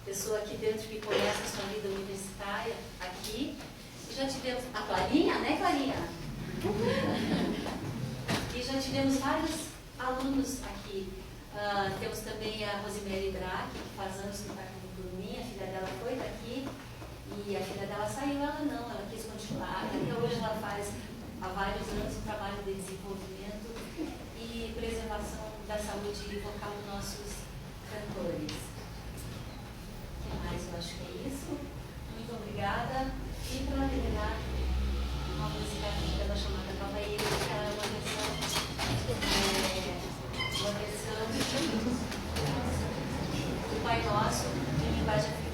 pessoa aqui dentro que começa a sua vida universitária aqui. E já tivemos a Clarinha, né, Clarinha? E já tivemos vários alunos aqui. Temos também a Rosemary Braque, que faz anos que está aqui por mim, a filha dela foi daqui, e a filha dela saiu, ela não, ela quis continuar. Até hoje ela faz há vários anos um trabalho de desenvolvimento e preservação da saúde vocal dos nossos cantores. O que mais? Eu acho que é isso. Muito obrigada. E para terminar, uma música dela chamada Cavaíra, que é uma versão do Pai Nosso em linguagem africana.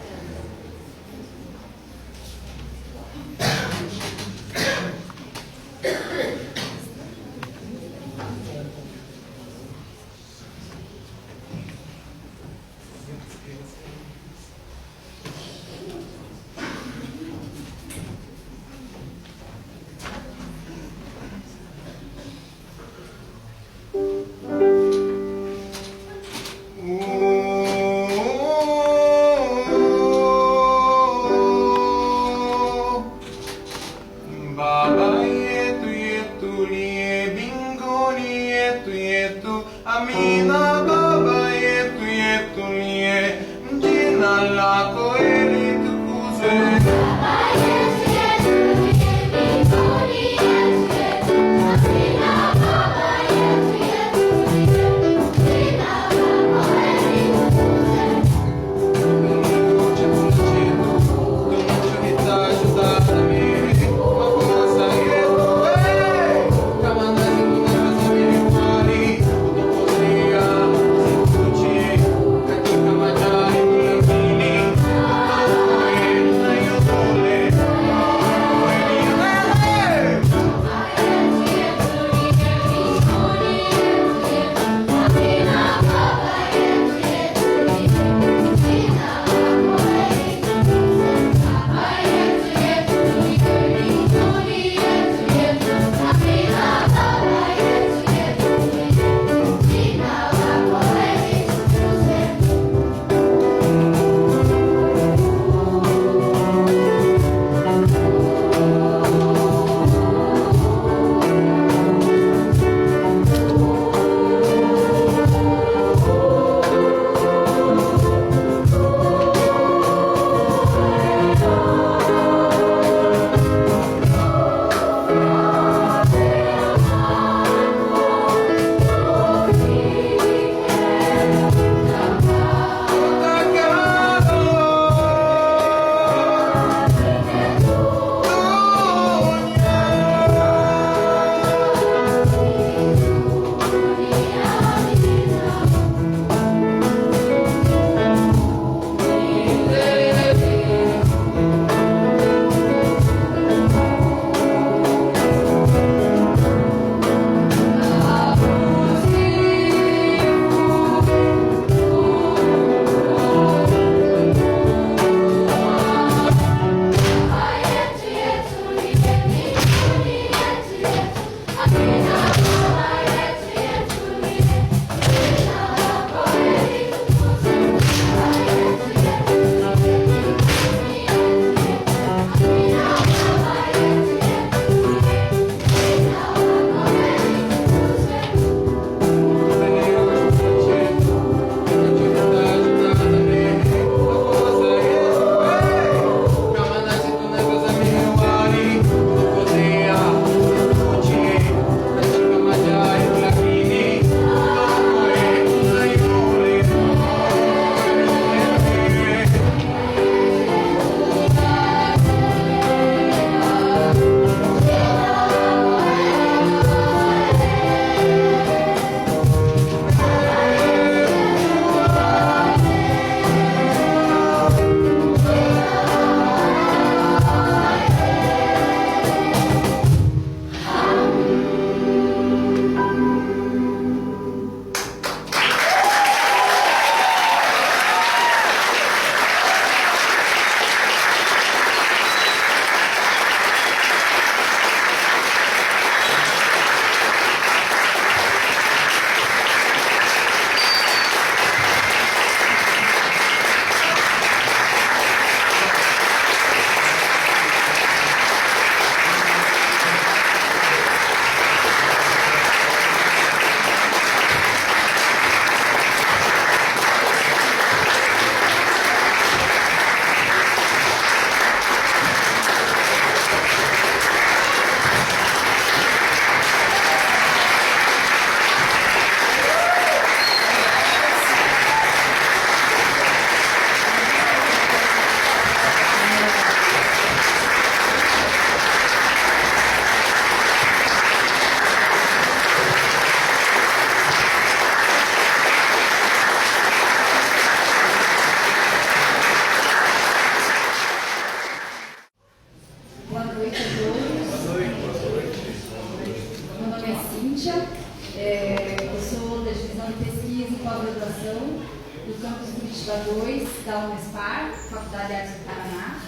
Curitiba 2, da Unespar, Faculdade de Artes do Paraná.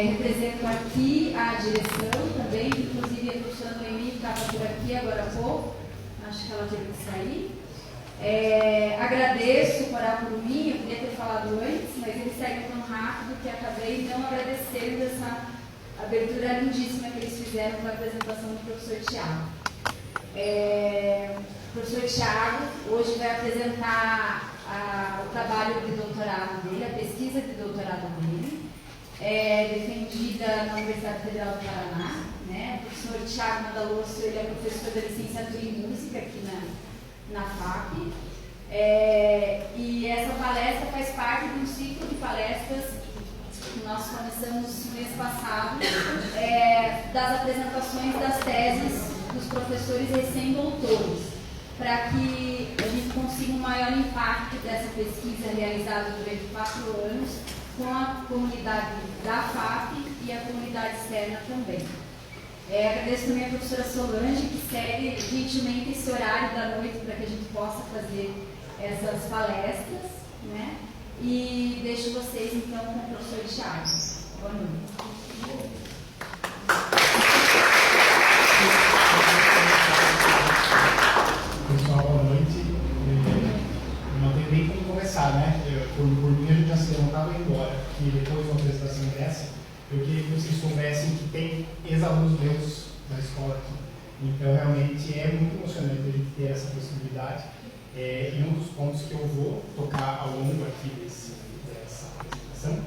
Represento aqui a direção também, inclusive a professora Noemi estava por aqui agora há pouco, acho que ela teve que sair. Agradeço o Coral por mim, eu queria ter falado antes, mas ele segue tão rápido que acabei não agradecendo essa abertura lindíssima que eles fizeram com a apresentação do professor Tiago. O professor Tiago hoje vai apresentar o trabalho de doutorado dele, a pesquisa de doutorado dele, defendida na Universidade Federal do Paraná. Né? O professor Tiago Madalosso, ele é professor da licenciatura em música aqui na FAP. E essa palestra faz parte de um ciclo de palestras que nós começamos no mês passado, das apresentações das teses dos professores recém-doutores, para que a gente consiga um maior impacto dessa pesquisa realizada durante 4 anos com a comunidade da FAP e a comunidade externa também. Agradeço também a professora Solange, que segue gentilmente esse horário da noite para que a gente possa fazer essas palestras, né? E deixo vocês então com o professor Tiago. Boa noite. Pessoal, boa noite. Não tem nem como começar, né? Por mim, a gente já se levantava e ia embora. E depois de uma apresentação dessa, eu queria que vocês soubessem que tem ex-alunos meus da escola aqui. Então, realmente, é muito emocionante a gente ter essa possibilidade. E um dos pontos que eu vou tocar ao longo aqui dessa apresentação,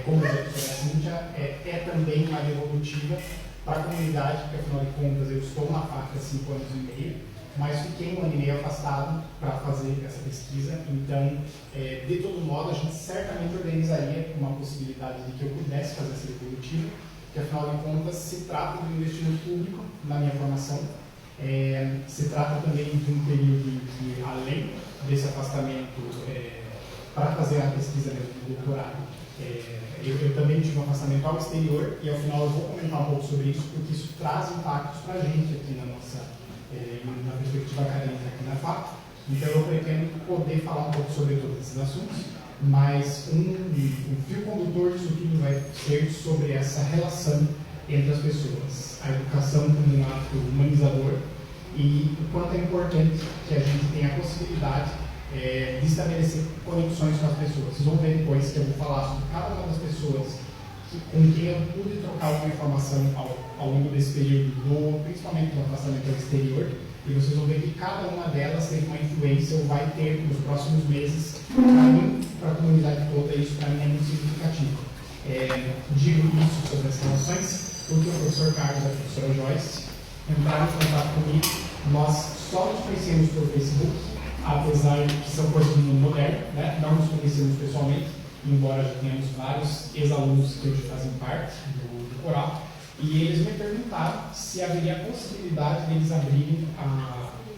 como a professora Cíntia, é também uma devolutiva para a comunidade, porque, afinal de contas, eu estou na FAP há 5 anos e meio, mas fiquei 1 ano e meio afastado para fazer essa pesquisa. Então, de todo modo, a gente certamente organizaria uma possibilidade de que eu pudesse fazer essa devolutiva, porque, afinal de contas, se trata de um investimento público na minha formação. Se trata também de um período em que, além desse afastamento para fazer a pesquisa do doutorado, eu também tive um afastamento ao exterior, e ao final eu vou comentar um pouco sobre isso, porque isso traz impactos para a gente aqui na perspectiva acadêmica aqui na FAP. Então eu pretendo poder falar um pouco sobre todos esses assuntos, mas um fio condutor disso tudo vai ser sobre essa relação entre as pessoas, a educação como um ato humanizador, e o quanto é importante que a gente tenha a possibilidade de estabelecer conexões com as pessoas. Vocês vão ver depois que eu vou falar sobre cada uma das pessoas com quem eu pude trocar alguma informação ao longo desse período, principalmente do afastamento ao exterior, e vocês vão ver que cada uma delas tem uma influência ou vai ter nos próximos meses para mim, para a comunidade toda, e isso para mim é muito significativo. Digo isso sobre as relações porque o professor Carlos e a professora Joyce entraram em contato comigo. Nós só nos conhecemos pelo Facebook, apesar de que são coisas do mundo moderno, né? Não nos conhecemos pessoalmente, embora já tenhamos vários ex-alunos que hoje fazem parte do coral, e eles me perguntaram se haveria a possibilidade de eles abrirem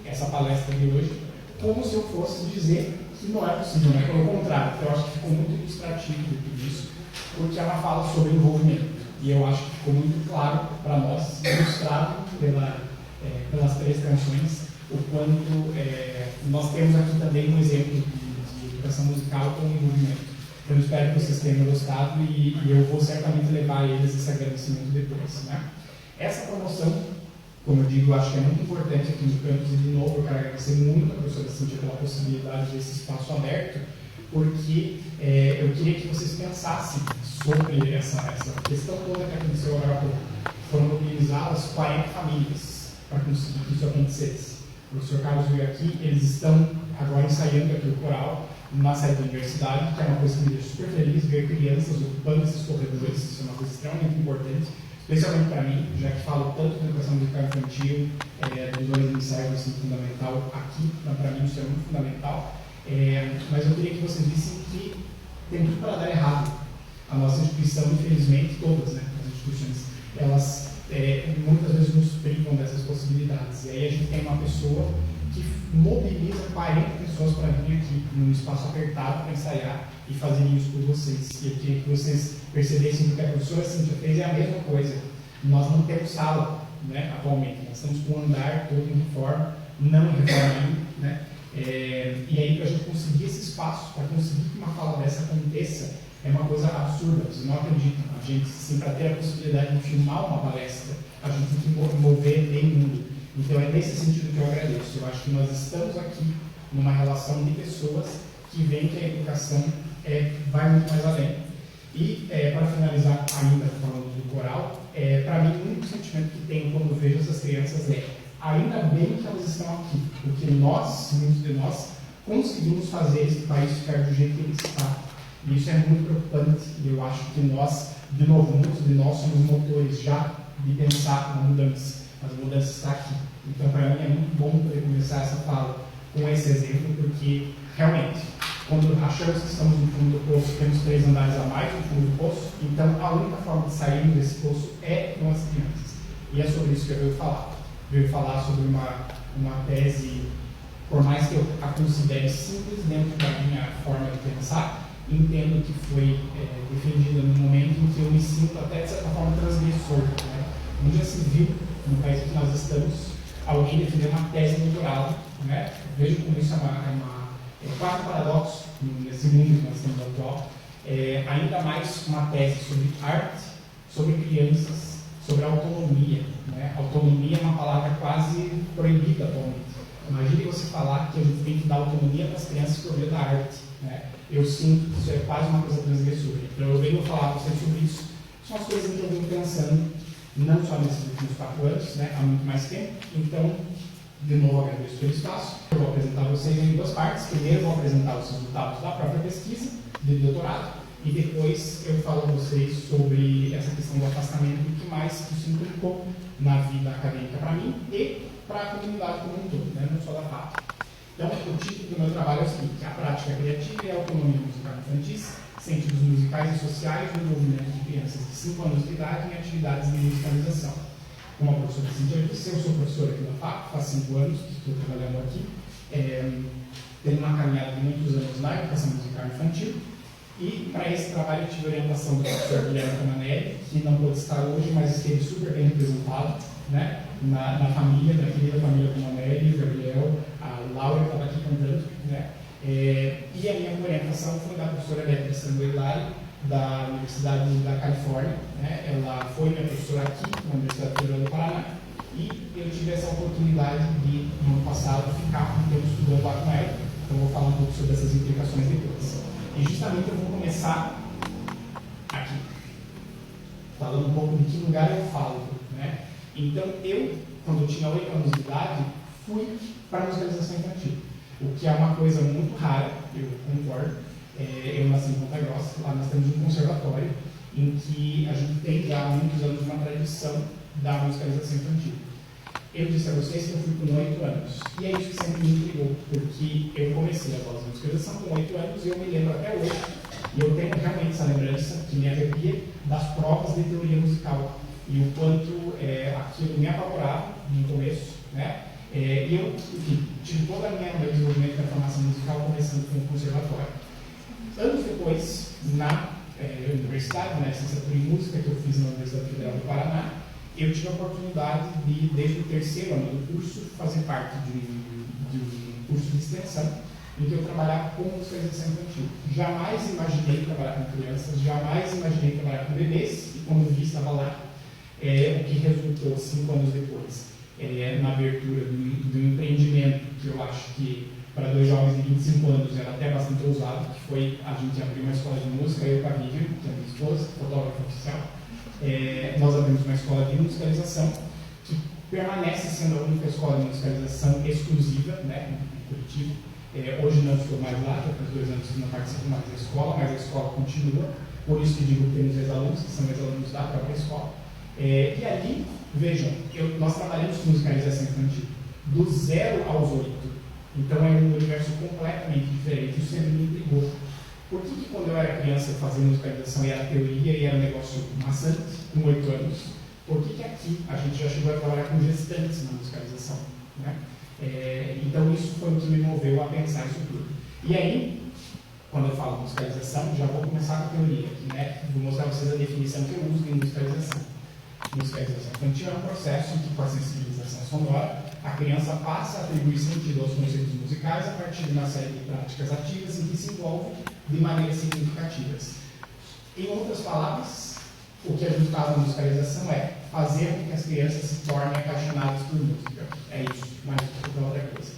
essa palestra de hoje, como se eu fosse dizer que não é possível, né? Pelo contrário, eu acho que ficou muito ilustrativo de tudo isso, porque ela fala sobre envolvimento. E eu acho que ficou muito claro para nós, ilustrado pelas 3 canções, o quanto nós temos aqui também um exemplo de educação musical com envolvimento. Eu espero que vocês tenham gostado e eu vou certamente levar a eles esse agradecimento depois. Né? Essa promoção, como eu digo, eu acho que é muito importante aqui no campus, e de novo eu quero agradecer muito a professora Cíntia pela possibilidade desse espaço aberto, porque eu queria que vocês pensassem sobre essa questão toda que aconteceu agora há pouco. Foram mobilizadas 40 famílias para conseguir que isso acontecesse. O professor Carlos veio aqui, eles estão agora ensaiando aqui o coral na sede da universidade, que é uma coisa que me deixa super feliz, ver crianças ocupando esses corredores. Isso é uma coisa extremamente importante, especialmente para mim, já que falo tanto de educação musical infantil, dos anos iniciais do ensino fundamental aqui, então para mim isso é muito fundamental. Mas eu queria que vocês vissem que tem tudo para dar errado. A nossa instituição, infelizmente, todas, né, as instituições, elas muitas vezes nos privam dessas possibilidades. E aí a gente tem uma pessoa que mobiliza 40 pessoas para vir aqui, num espaço apertado, para ensaiar e fazer isso por vocês. E eu queria que vocês percebessem que o que a professora Cíntia fez é a mesma coisa. Nós não temos sala, né, atualmente. Nós estamos com um andar todo em reforma, não em reforma ainda, né? E aí, para a gente conseguir esse espaço, para conseguir que uma fala dessa aconteça, é uma coisa absurda, vocês não acreditam. A gente, sim, para ter a possibilidade de filmar uma palestra, a gente tem que mover meio mundo. Então, é nesse sentido que eu agradeço. Eu acho que nós estamos aqui numa relação de pessoas que veem que a educação vai muito mais além. E, para finalizar ainda falando do coral, para mim, o único sentimento que tenho quando vejo essas crianças ainda bem que elas estão aqui, porque nós, muitos de nós, conseguimos fazer esse país ficar do jeito que ele está. E isso é muito preocupante, e eu acho que nós, de novo, muitos de nós somos motores já de pensar na mudança. As mudanças estão aqui. Então, para mim, é muito bom poder começar essa fala com esse exemplo, porque, realmente, quando achamos que estamos no fundo do poço, temos 3 andares a mais no fundo do poço, então a única forma de sairmos desse poço é com as crianças. E é sobre isso que eu venho falar. Veio falar sobre uma tese, por mais que eu a considere simples dentro da minha forma de pensar, entendo que foi defendida no momento em que eu me sinto até, de certa forma, transgressor. Né? Um dia se viu, no país que nós estamos, alguém defender uma tese de doutorado. Né? Vejo como isso é quase um paradoxo nesse mundo que nós temos atual. Ainda mais uma tese sobre arte, sobre crianças, sobre autonomia. Né? Autonomia é uma palavra quase proibida atualmente. Imagine você falar que a gente tem que dar autonomia para as crianças por meio da arte. Né? Eu sinto que isso é quase uma coisa transgressora. Então eu venho falar para vocês sobre isso. São as coisas que eu venho pensando, não só nesses últimos 4 anos, né? Há muito mais tempo. Então, de novo, agradeço pelo espaço. Eu vou apresentar vocês em 2 partes. Primeiro, eu vou apresentar os resultados da própria pesquisa de doutorado. E depois eu falo a vocês sobre essa questão do afastamento e o que mais isso implicou na vida acadêmica para mim e para a comunidade como um todo, né? Não só da FAP. Então, o título do meu trabalho é o seguinte: a prática criativa e a autonomia musical infantis, sentidos musicais e sociais no envolvimento de crianças de 5 anos de idade em atividades de musicalização. Como a professora Cíntia disse, eu sou professora aqui na FAP, faz 5 anos que estou trabalhando aqui. Tenho uma caminhada de muitos anos na educação musical infantil. E para esse trabalho eu tive a orientação do professor Guilherme Camanelli, que não pôde estar hoje, mas esteve super bem representado, né? na família, da querida família Camanelli, o Gabriel, a Laura estava aqui cantando. Né? E a minha orientação foi da professora Beatriz Sanguilari, da Universidade da Califórnia. Né? Ela foi minha professora aqui, na Universidade Federal do Paraná, e eu tive essa oportunidade de, no ano passado, ficar um tempo estudando lá com ela. Então, eu vou falar um pouco sobre essas implicações depois. E justamente eu vou começar aqui, falando um pouco de que lugar eu falo. Né? Então, eu, quando eu tinha 8 anos de idade, fui para a musicalização infantil, o que é uma coisa muito rara, eu concordo. Eu nasci em Ponta Grossa, lá nós temos um conservatório, em que a gente tem já há muitos anos uma tradição da musicalização infantil. Eu disse a vocês que eu fui com 8 anos, e é isso que sempre me intrigou, porque eu comecei a fazer musicalização com 8 anos e eu me lembro até hoje, e eu tenho realmente essa lembrança que me arrepia das provas de teoria musical, e o quanto aquilo me apavorava no começo, né? E eu, enfim, tive todo o meu desenvolvimento da formação musical começando com o conservatório. Anos depois, na universidade, na licenciatura em música que eu fiz na Universidade Federal do Paraná, eu tive a oportunidade de, desde o 3º ano do curso, fazer parte de um curso de extensão em que eu trabalhava com musicalização infantil. Jamais imaginei trabalhar com crianças, jamais imaginei trabalhar com bebês, e quando vi, estava lá, o que resultou 5 anos depois, na abertura do empreendimento, que eu acho que para 2 jovens de 25 anos era até bastante ousado, que foi a gente abrir uma escola de música, eu com a Vivian, que é minha esposa, fotógrafa oficial. Nós abrimos uma escola de musicalização que permanece sendo a única escola de musicalização exclusiva, né, em Curitiba. Hoje não estou mais lá, já faz 2 anos que não participo mais da escola, mas a escola continua, por isso que digo que temos ex-alunos, que são ex-alunos da própria escola. E ali, vejam, nós trabalhamos com musicalização infantil do 0 aos 8, então é um universo completamente diferente, isso sempre me intrigou. Por que quando eu era criança eu fazia musicalização e era teoria e era um negócio maçante, com 8 anos, por que aqui a gente já chegou a trabalhar com gestantes na musicalização? Né? Então isso foi o que me moveu a pensar isso tudo. E aí, quando eu falo musicalização, já vou começar com a teoria aqui, né? Vou mostrar para vocês a definição que eu uso em musicalização. Musicalização infantil é um processo em que, com a sensibilização sonora, A criança passa a atribuir sentido aos conceitos musicais a partir de uma série de práticas ativas em que se envolve de maneiras significativas. Em outras palavras, o que é buscado na musicalização é fazer com que as crianças se tornem apaixonadas por música. É isso, mais do que outra coisa.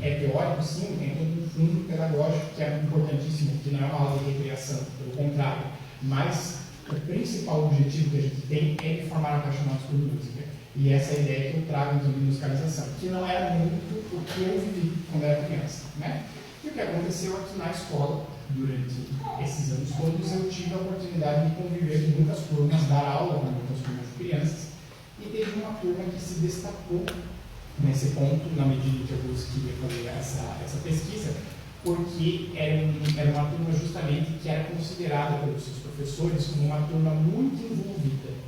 É teórico, sim, tem todo um fundo pedagógico que é importantíssimo, que não é uma aula de recreação, pelo contrário. Mas o principal objetivo que a gente tem é de formar apaixonados por música. E essa é a ideia que eu trago então de musicalização, que não era muito o que eu vivi quando era criança, né? E o que aconteceu aqui na escola, durante esses anos todos, eu tive a oportunidade de conviver com muitas turmas, dar aula com muitas turmas de crianças, e teve uma turma que se destacou nesse ponto, na medida em que eu queria fazer essa pesquisa, porque era uma turma justamente que era considerada pelos seus professores como uma turma muito envolvida.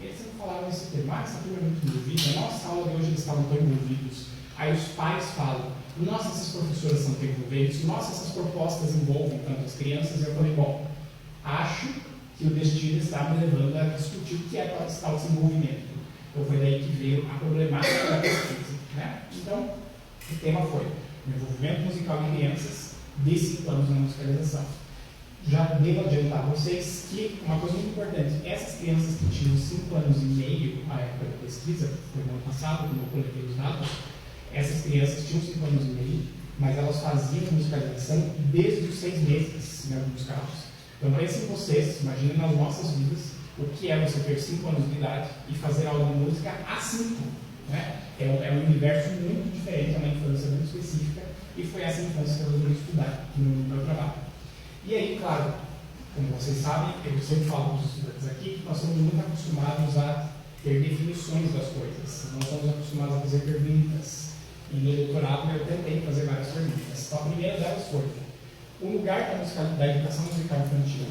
Eles sempre falavam esse termo, essa turma é muito envolvida, nossa aula de hoje eles estavam tão envolvidos. Aí os pais falam, nossa, essas professoras são tão envolventes, nossa, essas propostas envolvem tanto as crianças. E eu falei, bom, acho que o destino está me levando a discutir o que é tal desenvolvimento. Então foi daí que veio a problemática da pesquisa, né? Então, o tema foi o envolvimento musical de crianças de 5 anos na musicalização. Já devo adiantar a vocês que uma coisa muito importante, essas crianças que tinham 5 anos e meio à época da pesquisa, foi no ano passado, quando eu coletei os dados, essas crianças tinham 5 anos e meio, mas elas faziam musicalização desde os 6 meses, em alguns casos. Então pensem vocês, imaginem nas nossas vidas, o que é você ter 5 anos de idade e fazer aula de música a 5, né? É um universo muito diferente, é uma infância muito específica, e foi essa infância que eu resolvi estudar no meu trabalho. E aí, claro, como vocês sabem, eu sempre falo para os estudantes aqui que nós somos muito acostumados a ter definições das coisas, nós somos acostumados a fazer perguntas. E no doutorado eu tentei fazer várias perguntas. Então a primeira delas foi, o lugar da educação musical infantil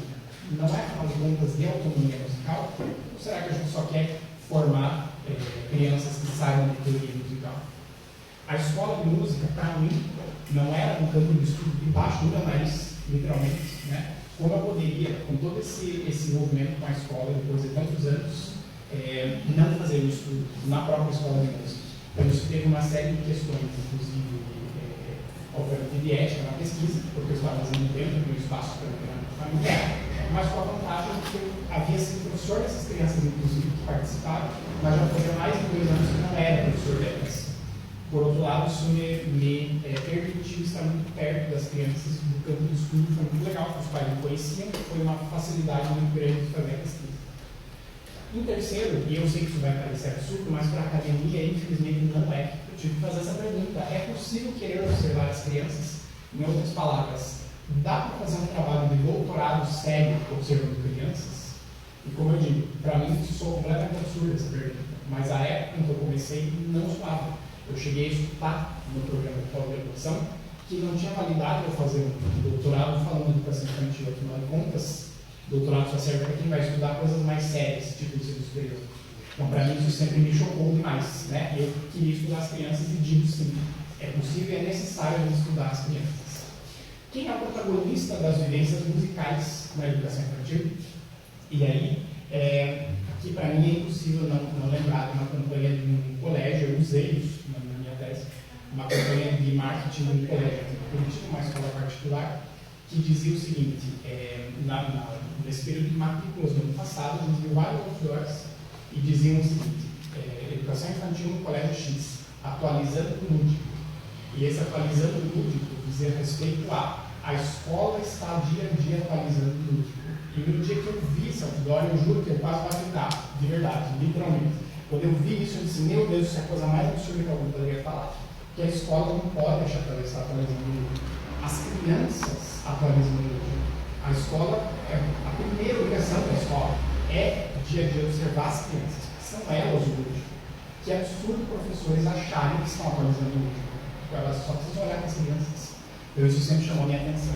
não é, afinal de contas, de autonomia musical? Ou será que a gente só quer formar crianças que saibam de teoria musical? A escola de música, para mim, não era um campo de estudo debaixo do meu nariz, literalmente, né? Como eu poderia, com todo esse envolvimento com a escola, depois de tantos anos, não fazer o estudo na própria escola de música? Então, isso teve uma série de questões, inclusive, obviamente, de ética na pesquisa, porque eu estava fazendo dentro do espaço familiar, mas com a vantagem de que eu havia sido professor dessas crianças, inclusive, que participaram, mas já fazia mais de 2 anos que não era professor delas. Por outro lado, isso me permitiu estar muito perto das crianças do campo de estudo, foi muito legal, porque os pais me conheciam, foi uma facilidade muito grande de fazer a pesquisa. Em terceiro, e eu sei que isso vai parecer absurdo, mas para a academia, infelizmente, não é. Eu tive que fazer essa pergunta. É possível querer observar as crianças? Em outras palavras, dá para fazer um trabalho de doutorado sério observando crianças? E como eu digo, para mim isso soa completamente absurdo essa pergunta. Mas a época em que eu comecei não soava. Eu cheguei a escutar no programa de pós-graduação que não tinha validade eu fazer um doutorado falando de educação infantil, afinal de contas, doutorado só serve para quem vai estudar coisas mais sérias, tipo ensino superior. Então, para mim, isso sempre me chocou demais, né? Eu queria estudar as crianças e digo sim, é possível e é necessário estudar as crianças. Quem é o protagonista das vivências musicais na educação infantil? E aí, aqui para mim é impossível não lembrar de uma campanha de um colégio, eu usei isso na minha tese, uma campanha de marketing de um colégio, uma escola particular, que dizia o seguinte, nesse período de matrículas do ano passado, a gente viu vários outdoors e diziam o seguinte, educação infantil no colégio X, atualizando o lúdico. E esse atualizando o lúdico dizia respeito a escola está dia a dia atualizando o lúdico. E no dia que eu vi esse outdoor, eu juro que eu quase bati o carro, de verdade, literalmente. Quando eu vi isso, eu disse, meu Deus, isso é a coisa mais absurda que alguém poderia falar. Que a escola não pode deixar para estar atualizando o lúdico. As crianças atualizam o lúdico. A escola, a primeira obrigação da escola é dia a dia observar as crianças, que são elas o lúdico. Que é absurdo professores acharem que estão atualizando o lúdico. Elas só precisam olhar para as crianças. Então isso sempre chamou a minha atenção.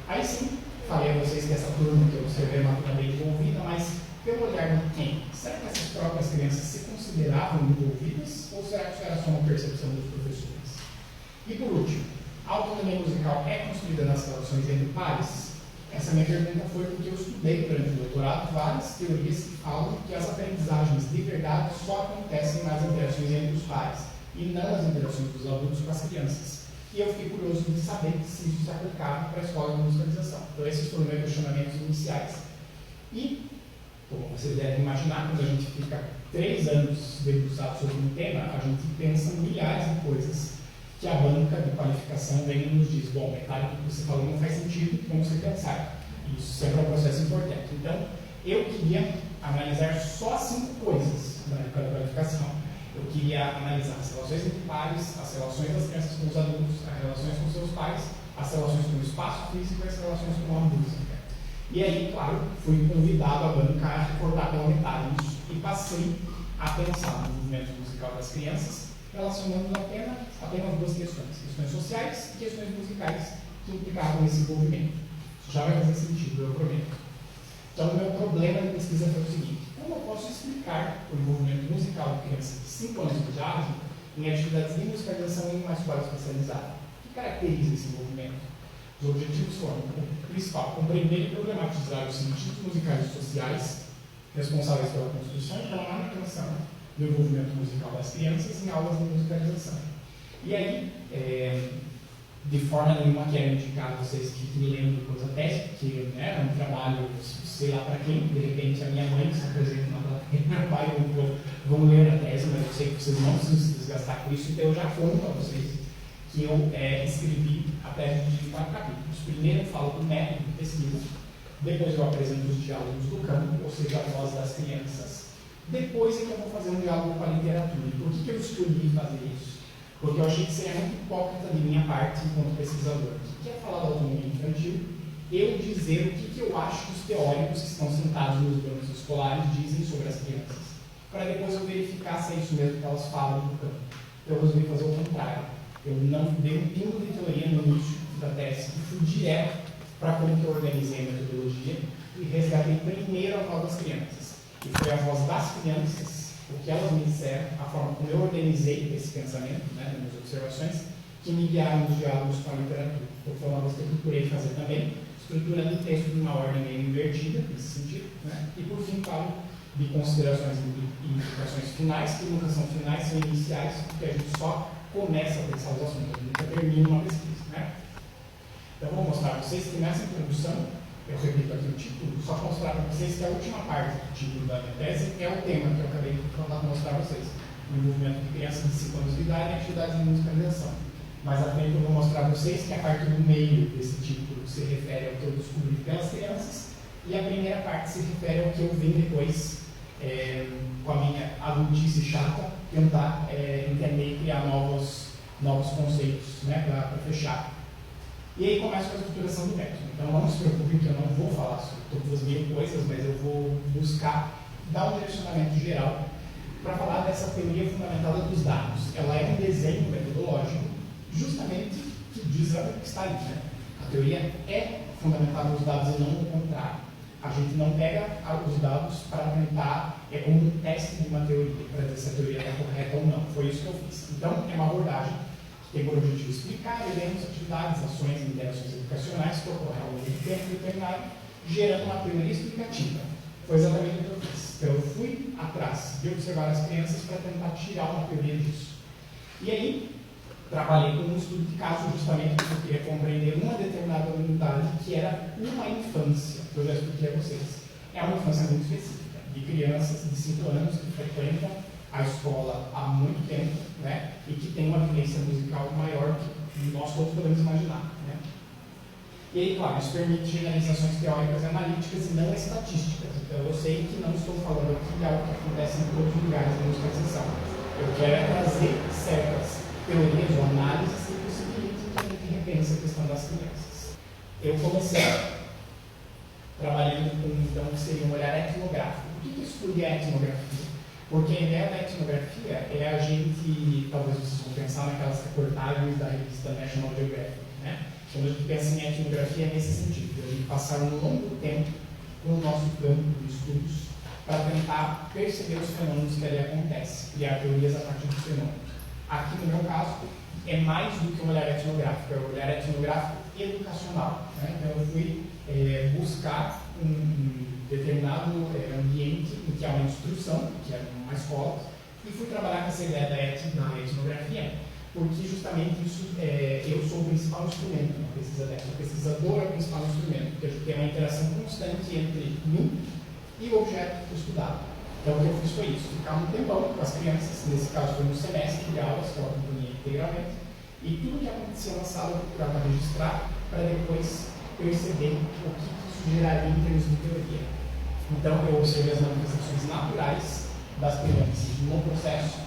Aí sim, falei a vocês que essa turma que eu observei é uma turma bem envolvida, mas pelo olhar de quem? Será que essas próprias crianças se consideravam envolvidas ou será que isso era só uma percepção dos professores? E por último, a autonomia musical é construída nas relações entre pares? Essa minha pergunta foi porque eu estudei durante o doutorado várias teorias que falam que as aprendizagens de verdade só acontecem nas interações entre os pares. e não as interações dos adultos com as crianças. E eu fiquei curioso de saber se isso se aplicava para a escola de musicalização. Então, esses foram meus questionamentos iniciais. E, como vocês devem imaginar, quando a gente fica 3 anos debruçado sobre um tema, a gente pensa em milhares de coisas que a banca de qualificação vem e nos diz: bom, metade do que você falou não faz sentido, vamos repensar. Isso sempre é um processo importante. Então, eu queria analisar só 5 coisas da qualificação. Eu queria analisar as relações entre pares, as relações das crianças com os adultos, as relações com seus pais, as relações com o espaço físico e as relações com a música. E aí, claro, fui convidado a banca a recortar pela metade isso e passei a pensar no movimento musical das crianças, relacionando apenas 2 questões: questões sociais e questões musicais que implicavam nesse envolvimento. Isso já vai fazer sentido, eu prometo. Então, o meu problema de pesquisa foi o seguinte: como eu posso explicar o envolvimento musical de crianças de 5 anos de idade em atividades de musicalização em uma escola especializada? O que caracteriza esse envolvimento? Os objetivos foram: o principal, compreender e problematizar os sentidos musicais e sociais responsáveis pela construção e pela manutenção do envolvimento musical das crianças em aulas de musicalização. E aí, de forma nenhuma quero indicar a vocês que me lembram depois da tese, porque é um trabalho, sei lá para quem, de repente a minha mãe que está presente na plateia, meu pai vão ler a tese, mas eu sei que vocês não precisam se desgastar com isso, então eu já conto a vocês que eu escrevi a tese de 4 capítulos. Primeiro eu falo do método de pesquisa, depois eu apresento os diálogos do campo, ou seja, a voz das crianças. Depois é que eu vou fazer um diálogo com a literatura. Por que eu escolhi fazer isso? Porque eu achei que seria muito hipócrita de minha parte, enquanto pesquisador, que quer falar da autonomia infantil, eu dizer o que eu acho que os teóricos que estão sentados nos bancos escolares dizem sobre as crianças, para depois eu verificar se é isso mesmo que elas falam no campo. Então eu resolvi fazer o contrário. Eu não dei um pingo de teoria no início da tese e fui direto para como que eu organizei a metodologia e resgatei primeiro a voz das crianças. E foi a voz das crianças, o que elas me disseram, a forma como eu organizei esse pensamento, nas minhas observações, que me guiaram nos diálogos com a literatura. Então foi uma coisa que eu procurei fazer também, estruturando o texto de uma ordem meio invertida, nesse sentido, e por fim falo de considerações e implicações finais, que nunca são finais, são iniciais, porque a gente só começa a pensar os assuntos, a gente nunca termina uma pesquisa. Então, eu vou mostrar para vocês que nessa introdução, eu repito aqui o título, só para mostrar para vocês que a última parte do título da minha tese é o tema que eu acabei de mostrar para vocês: o envolvimento de crianças de 5 anos de idade em atividades de musicalização. Mais à frente eu vou mostrar para vocês que a parte do meio desse título se refere ao que eu descobri pelas crianças, e a primeira parte se refere ao que eu vim depois, com a minha adultice chata, tentar entender e criar novos conceitos, para fechar. E aí começa com a estruturação do método. Então não se preocupem que eu não vou falar sobre todas as mil coisas, mas eu vou buscar dar um direcionamento geral para falar dessa teoria fundamentada dos dados. Ela é um desenho metodológico, justamente que diz o que está ali. A teoria é fundamentada nos dados e não o contrário. A gente não pega os dados para tentar, como um teste de uma teoria, para ver se a teoria está correta ou não. Foi isso que eu fiz. Então, é uma abordagem que tem por objetivo explicar eventos, atividades, ações e interações educacionais que ocorrem ao longo de tempo determinado, gerando uma teoria explicativa. Foi exatamente o que eu fiz. Então, eu fui atrás de observar as crianças para tentar tirar uma teoria disso. E aí, trabalhei com um estudo de caso justamente porque eu queria compreender uma determinada unidade que era uma infância, que eu já expliquei a vocês. É uma infância muito específica, de crianças de 5 anos que frequentam a escola há muito tempo, e que tem uma vivência musical maior que nós todos podemos imaginar. E aí, claro, isso permite generalizações teóricas e analíticas e não estatísticas. Então, eu sei que não estou falando aqui de algo que acontece em todos os lugares da musicalização. Eu quero trazer certas teorias ou análises que possibilitam que a gente repense a questão das crianças. Eu comecei trabalhando com, então, o que seria um olhar etnográfico. Por que eu escolhi a etnografia? Porque a ideia da etnografia é a gente, talvez vocês vão pensar naquelas reportagens da revista National Geographic, Quando a gente pensa em etnografia é nesse sentido, a gente passar um longo tempo com o nosso campo de estudos para tentar perceber os fenômenos que ali acontecem, criar teorias a partir dos fenômenos. Aqui, no meu caso, é mais do que um olhar etnográfico, é um olhar etnográfico educacional. Então, eu fui buscar um determinado ambiente em que há uma instrução, que é uma escola, E fui trabalhar com essa ideia da etnografia, porque justamente isso, eu sou o principal instrumento na pesquisa dessa. O pesquisador é o principal instrumento, porque a gente tem uma interação constante entre mim e o objeto estudado. Então, o que eu fiz foi isso, ficar um tempão com as crianças, nesse caso foi no semestre de aulas, que eu acompanhei integralmente, e tudo que acontecia na sala eu procurava registrar, para depois perceber o que isso geraria em termos de teoria. Então, eu observei as manifestações naturais das crianças no processo,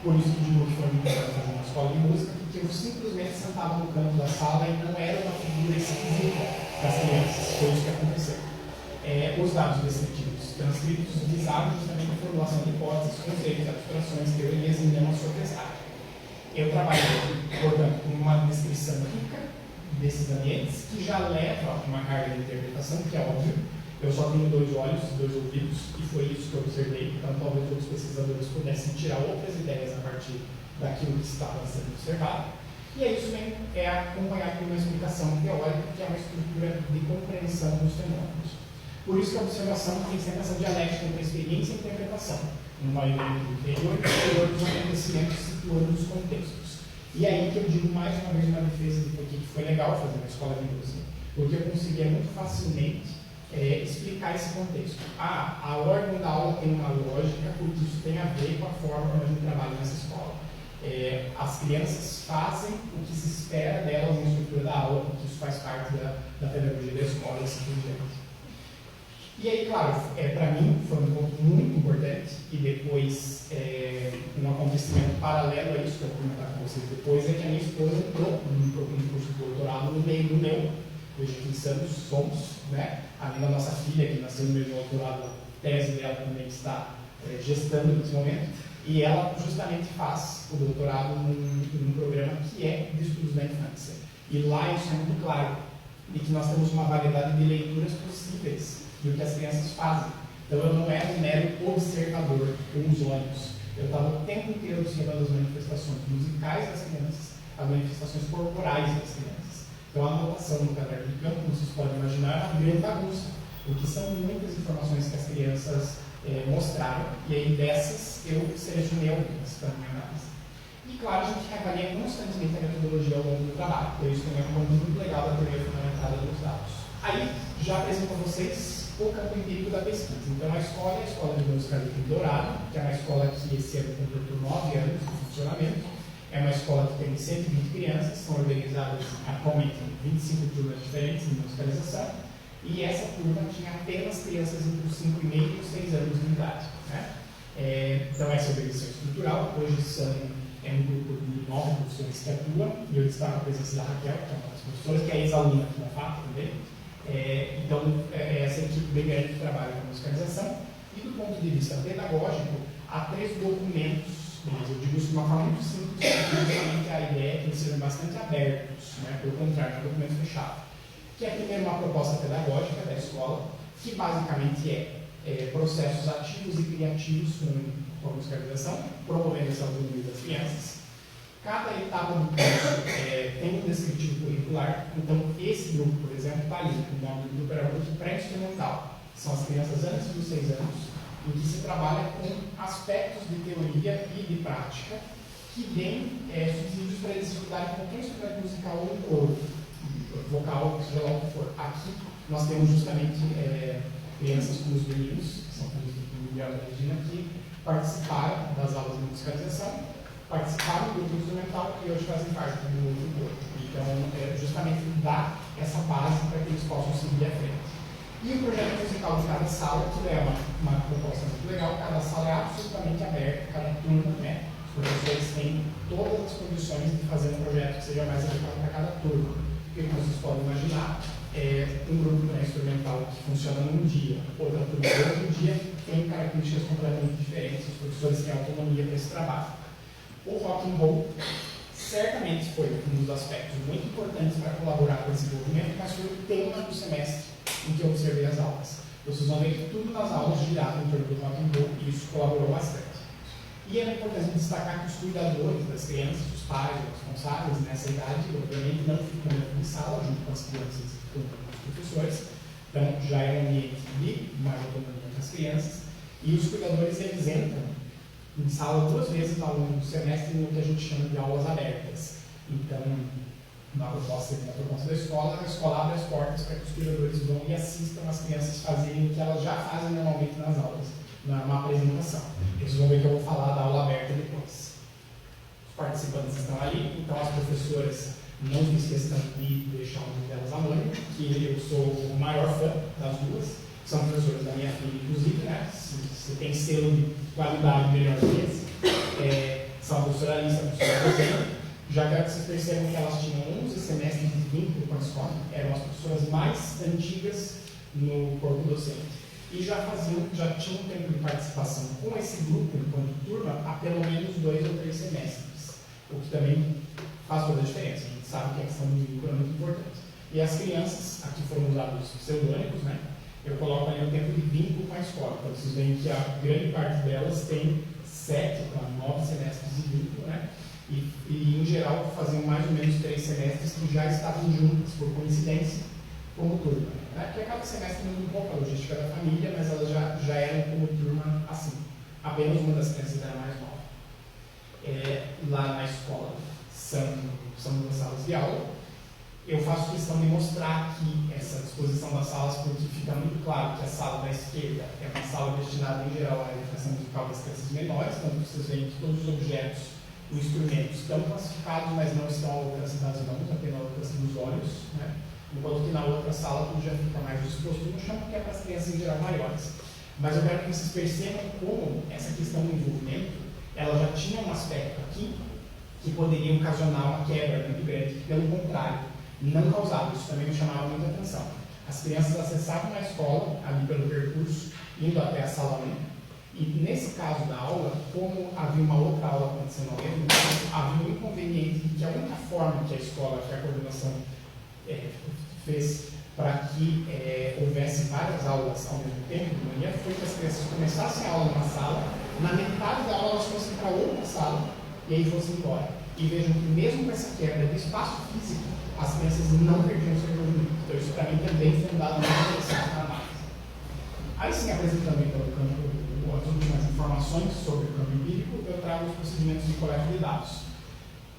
por isso que digo que foi muito importante fazer uma escola de música, porque eu simplesmente sentava no canto da sala e não era uma figura esquisita das crianças, foi isso que aconteceu. Os dados descritivos transcritos visavam justamente a formulação de hipóteses, conceitos, abstrações, teorias e não a sua testagem. Eu trabalhei, portanto, com uma descrição rica desses ambientes, que já leva uma carga de interpretação, que é óbvio. Eu só tenho 2 olhos, 2 ouvidos, e foi isso que eu observei. Então, talvez outros pesquisadores pudessem tirar outras ideias a partir daquilo que estava sendo observado. E aí isso vem acompanhado por uma explicação teórica, que é uma estrutura de compreensão dos fenômenos. Por isso que a observação tem sempre essa dialética entre experiência e interpretação, numa ideia do interior e exterior dos acontecimentos, situando os contextos. E aí que eu digo mais uma vez uma defesa de por que foi legal fazer uma escola de música, porque eu conseguia muito facilmente explicar esse contexto. A ordem da aula tem uma lógica, porque isso tem a ver com a forma como a gente trabalha nessa escola. As crianças fazem o que se espera delas na estrutura da aula, porque isso faz parte da pedagogia da escola e assim por diante. E aí, claro, para mim foi um ponto muito importante, e depois um acontecimento paralelo a isso, que eu vou comentar com vocês depois, é que a minha esposa entrou num curso de doutorado no meio do meu. Hoje aqui em Santos somos, né? Além da nossa filha, que nasceu no meio do doutorado, a tese dela também está gestando nesse momento, e ela justamente faz o doutorado num programa que é de estudos da infância. E lá isso é muito claro, de que nós temos uma variedade de leituras possíveis do que as crianças fazem. Então eu não era um mero observador com os olhos. Eu estava o tempo inteiro observando as manifestações musicais das crianças, as manifestações corporais das crianças. Então a anotação no caderno de campo, como vocês podem imaginar, é uma grande bagunça, porque são muitas informações que as crianças mostraram, e aí dessas eu selecionei algumas para a minha análise. E claro, a gente avalia constantemente a metodologia ao longo do trabalho, por isso também é um ponto muito legal da teoria fundamentada dos dados. Aí já apresento a vocês o campo empírico da pesquisa. Então, a escola é a Escola de Música Livre Dourado, que é uma escola que esse ano completou 9 anos de funcionamento. É uma escola que tem 120 crianças, são organizadas atualmente em 25 turmas diferentes de musicalização, e essa turma tinha apenas crianças entre os 5,5 e os 6 anos de idade. Né? Então, essa é a organização estrutural. Hoje são um grupo de 9 professores que atuam, e eu destaco a presença da Raquel, que é uma das professoras, que é ex-aluna aqui na FAP também. Então, essa equipe bem grande que trabalha com a musicalização. E do ponto de vista pedagógico, há 3 documentos, eu digo isso de uma forma muito simples, porque justamente a ideia é que eles sejam bastante abertos, né? Pelo contrário, um documento fechado. Que é primeiro uma proposta pedagógica da escola, que basicamente é processos ativos e criativos com a musicalização, promovendo essa autonomia das crianças. Cada etapa do curso tem um descritivo curricular, então esse grupo, por exemplo, está ali, o nome do grupo era o grupo pré-instrumental, são as crianças antes dos 6 anos, em que se trabalha com aspectos de teoria e de prática que deem subsídios para eles estudarem qualquer instrumento musical ou um coro, vocal, seja lá o que for. Aqui nós temos justamente crianças como os meninos, que são filhos do Miguel e da Regina, que participaram das aulas de musicalização, participaram do grupo instrumental e hoje fazem parte do outro corpo. Então, justamente dá essa base para que eles possam seguir à frente. E o projeto musical de cada sala, que é uma proposta muito legal, cada sala é absolutamente aberta, cada turma, né? Os professores têm todas as condições de fazer um projeto que seja mais adequado para cada turma. Porque, como vocês podem imaginar, um grupo instrumental que funciona num dia, outra turma no outro dia, tem características completamente diferentes, os professores têm autonomia para esse trabalho. O rock and roll certamente foi um dos aspectos muito importantes para colaborar com esse desenvolvimento, mas foi o tema do semestre em que eu observei as aulas. Vocês vão ver que tudo nas aulas girava em torno do rock and roll e isso colaborou bastante. E é importante destacar que os cuidadores das crianças, os pais, os responsáveis nessa idade, obviamente não ficam dentro de sala junto com as crianças e com os professores, então já é um ambiente de mais autonomia para as crianças, e os cuidadores eles entram em sala 2 vezes ao longo do semestre no que a gente chama de aulas abertas. Então, na proposta da escola, a escola abre as portas para que os cuidadores vão e assistam as crianças fazerem o que elas já fazem normalmente nas aulas, numa apresentação. Vocês vão ver que eu vou falar da aula aberta depois. Os participantes estão ali, então as professoras não fiz questão de deixar uma delas anônima, que eu sou o maior fã das duas, são professoras da minha filha, inclusive, né? Se tem selo de qualidade melhor que esse, são a professora Alice e a professora Rosana. Já quero que vocês percebam que elas tinham 11 semestres de vínculo com a escola, eram as professoras mais antigas no corpo docente. E já tinham tempo de participação com esse grupo, enquanto turma, há pelo menos 2 ou 3 semestres, o que também faz toda a diferença. A gente sabe que a questão do vínculo é muito importante. E as crianças, aqui foram usados os pseudônimos, né? Eu coloco ali o tempo de vínculo com a escola. Então vocês veem que a grande parte delas tem 7 a 9 semestres de vínculo, né? E em geral faziam mais ou menos 3 semestres que já estavam juntas por coincidência como turma, né? Porque a cada semestre muda um pouco a logística da família, mas elas já eram como turma assim. Apenas uma das crianças era mais nova. Lá na escola são 2 salas de aula. Eu faço questão de mostrar aqui essa disposição das salas porque fica muito claro que a sala da esquerda é uma sala destinada em geral à educação musical das crianças menores, então vocês veem que todos os objetos, os instrumentos estão classificados, mas não estão ao alcance das mãos, apenas ao alcance dos olhos, né? Enquanto que na outra sala tudo já fica mais disposto no chão, porque é para as crianças em geral maiores. Mas eu quero que vocês percebam como essa questão do envolvimento, ela já tinha um aspecto aqui que poderia ocasionar uma quebra muito grande, pelo contrário, não causava, isso também me chamava muita atenção. As crianças acessavam a escola, ali pelo percurso, indo até a sala 1, e nesse caso da aula, como havia uma outra aula acontecendo ao mesmo tempo, havia um inconveniente de que a única forma que a escola, que a coordenação fez para que houvesse várias aulas ao mesmo tempo de manhã, foi que as crianças começassem a aula numa sala, na metade da aula elas fossem para outra sala, e aí fossem embora. E vejam que mesmo com essa quebra de espaço físico, as crianças não perdiam seu envolvimento. Então isso para mim também foi um dado muito interessante para a análise. Aí sim, apresentando então as últimas informações sobre o campo empírico, eu trago os procedimentos de coleta de dados.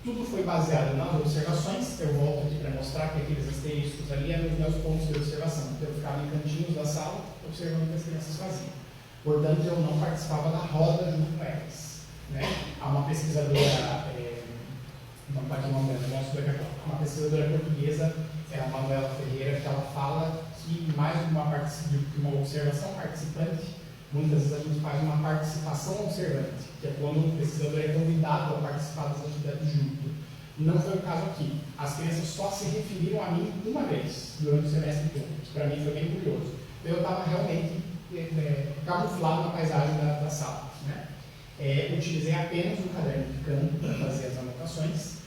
Tudo foi baseado nas observações. Eu volto aqui para mostrar que aqueles asteriscos ali eram os meus pontos de observação. Então eu ficava em cantinhos da sala observando o que as crianças faziam. Portanto, eu não participava da roda junto com elas, né? Há uma pesquisadora, não está aqui o nome dela, mostro daqui a pouco, uma pesquisadora portuguesa, a Manuela Ferreira, que ela fala que mais de uma observação participante, muitas vezes a gente faz uma participação observante, que é quando o pesquisador é convidado a participar das atividades junto. Não foi o caso aqui. As crianças só se referiram a mim uma vez durante o semestre todo, que para mim foi bem curioso. Eu estava realmente camuflado na paisagem da sala, né? Utilizei apenas um caderno de canto para fazer as anotações,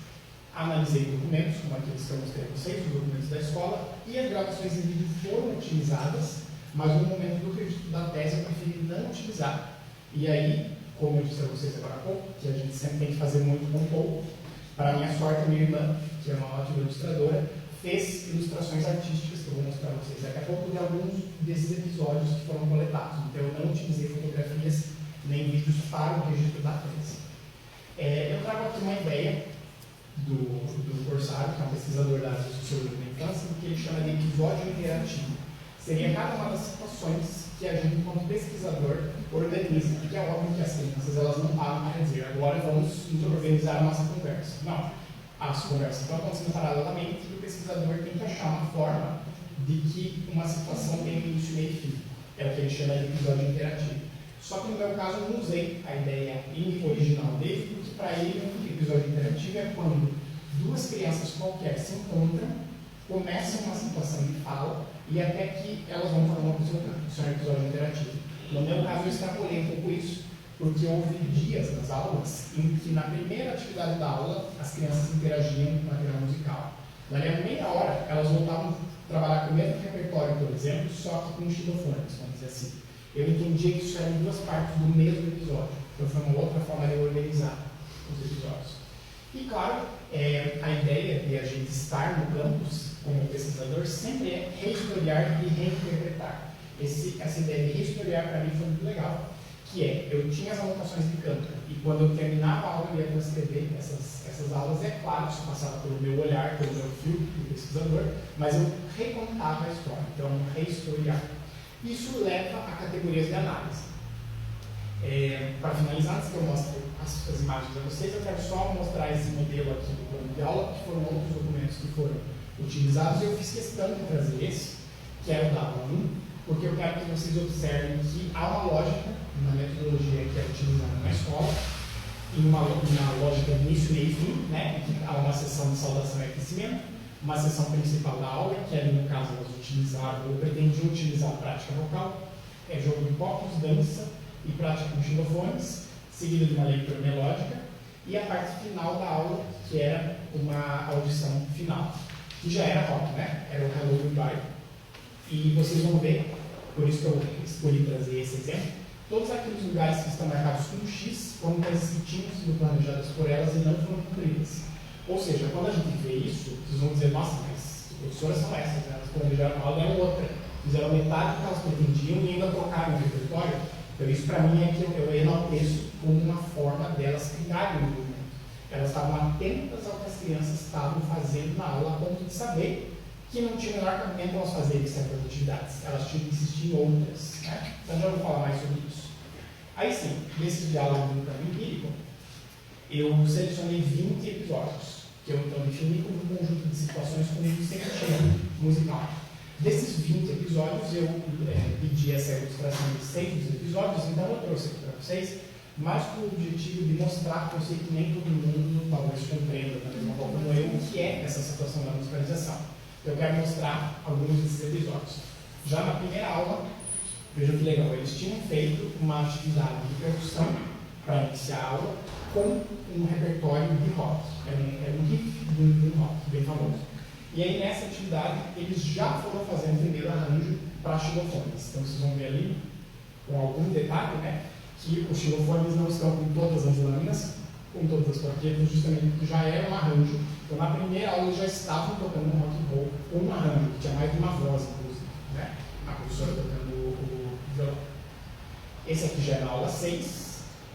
analisei documentos, como aqueles que eu mostrei para vocês, os documentos da escola, e as gravações em vídeo foram utilizadas, mas no momento do registro da tese eu preferi não utilizar. E aí, como eu disse a vocês agora há pouco, que a gente sempre tem que fazer muito com pouco, para minha sorte, a minha irmã, que é uma ótima ilustradora, fez ilustrações artísticas que eu vou mostrar para vocês daqui a pouco de alguns desses episódios que foram coletados. Então eu não utilizei fotografias nem vídeos para o registro da tese. Eu trago aqui uma ideia do Corsário, que é um pesquisador da área de sociologia da infância, do que ele chama de episódio interativo. Seria cada uma das situações que a gente, como pesquisador, organiza, porque é óbvio que as crianças elas não param para dizer agora vamos organizar a nossa conversa. Não. As conversas estão acontecendo paralelamente e o pesquisador tem que achar uma forma de que uma situação tenha início, meio e fim. É o que ele chama de episódio interativo. Só que no meu caso eu não usei a ideia original dele, porque para ele um episódio interativo é quando duas crianças qualquer se encontram, começam uma situação de fala e até que elas vão falar uma coisa ou outra. Isso é um episódio interativo. No meu caso eu extrapolei um pouco isso, porque houve dias nas aulas em que na primeira atividade da aula as crianças interagiam com material musical. Dali a meia hora elas voltavam a trabalhar com o mesmo repertório, por exemplo, só que com xilofones, vamos dizer assim. Eu entendia que isso eram duas partes do mesmo episódio, então foi uma outra forma de organizar os episódios. E claro, a ideia de a gente estar no campus como pesquisador sempre é rehistoriar e reinterpretar. Essa ideia de rehistoriar para mim foi muito legal, que é, eu tinha as anotações de canto, e quando eu terminava a aula, eu ia transcrever essas aulas, é claro, isso passava pelo meu olhar, pelo meu filtro de pesquisador, mas eu recontava a história, então rehistoriar. Isso leva a categorias de análise. Para finalizar, antes que eu mostre as imagens a vocês, eu quero só mostrar esse modelo aqui do plano de aula, que foram outros documentos que foram utilizados, e eu fiz questão de trazer esse, que é o da aula 1, porque eu quero que vocês observem que há uma lógica na metodologia que é utilizada na escola, em uma lógica de início, meio e fim, né, que há uma sessão de saudação e aquecimento, uma sessão principal da aula, que ali no caso elas utilizaram ou pretendiam utilizar a prática vocal, jogo de copos, dança e prática com xilofones, seguida de uma leitura melódica, e a parte final da aula, que era uma audição final, que já era rock, né? Era o Hello Goodbye. E vocês vão ver, por isso que eu escolhi trazer esse exemplo, todos aqueles lugares que estão marcados com X foram coisas que tinham sido planejadas por elas e não foram cumpridas. Ou seja, quando a gente vê isso, vocês vão dizer, nossa, mas as professoras são essas, né? Elas planejaram uma aula e outra, fizeram metade do que elas pretendiam e ainda trocaram o repertório. Então isso para mim é que eu enalteço como uma forma delas criarem o movimento. Elas estavam atentas ao que as crianças estavam fazendo na aula, a ponto de saber que não tinha o menor cabimento elas fazerem certas atividades. Elas tinham que insistir em outras. Né? Então já vou falar mais sobre isso. Aí sim, desses diálogos do plano empírico, eu selecionei 20 episódios, que eu então defini como um conjunto de situações com um sentido musical. Desses 20 episódios, eu pedi essa ilustração de 6 dos episódios, então eu trouxe aqui para vocês, mas com o objetivo de mostrar que eu sei que nem todo mundo talvez compreenda da mesma forma como eu o que é essa situação da musicalização. Eu quero mostrar alguns desses episódios. Já na primeira aula, vejam que legal, eles tinham feito uma atividade de percussão para iniciar a aula com um repertório de rock. Era um riff de um rock bem famoso. E aí nessa atividade, eles já foram fazendo o primeiro arranjo para xilofones. Então vocês vão ver ali, com algum detalhe, né, que os xilofones não estão com todas as lâminas, com todas as plaquetas, justamente porque já era um arranjo. Então na primeira aula eles já estavam tocando um rock and roll com um arranjo, que tinha mais de uma voz, inclusive, né? A professora tocando o violão. Esse aqui já é na aula 6,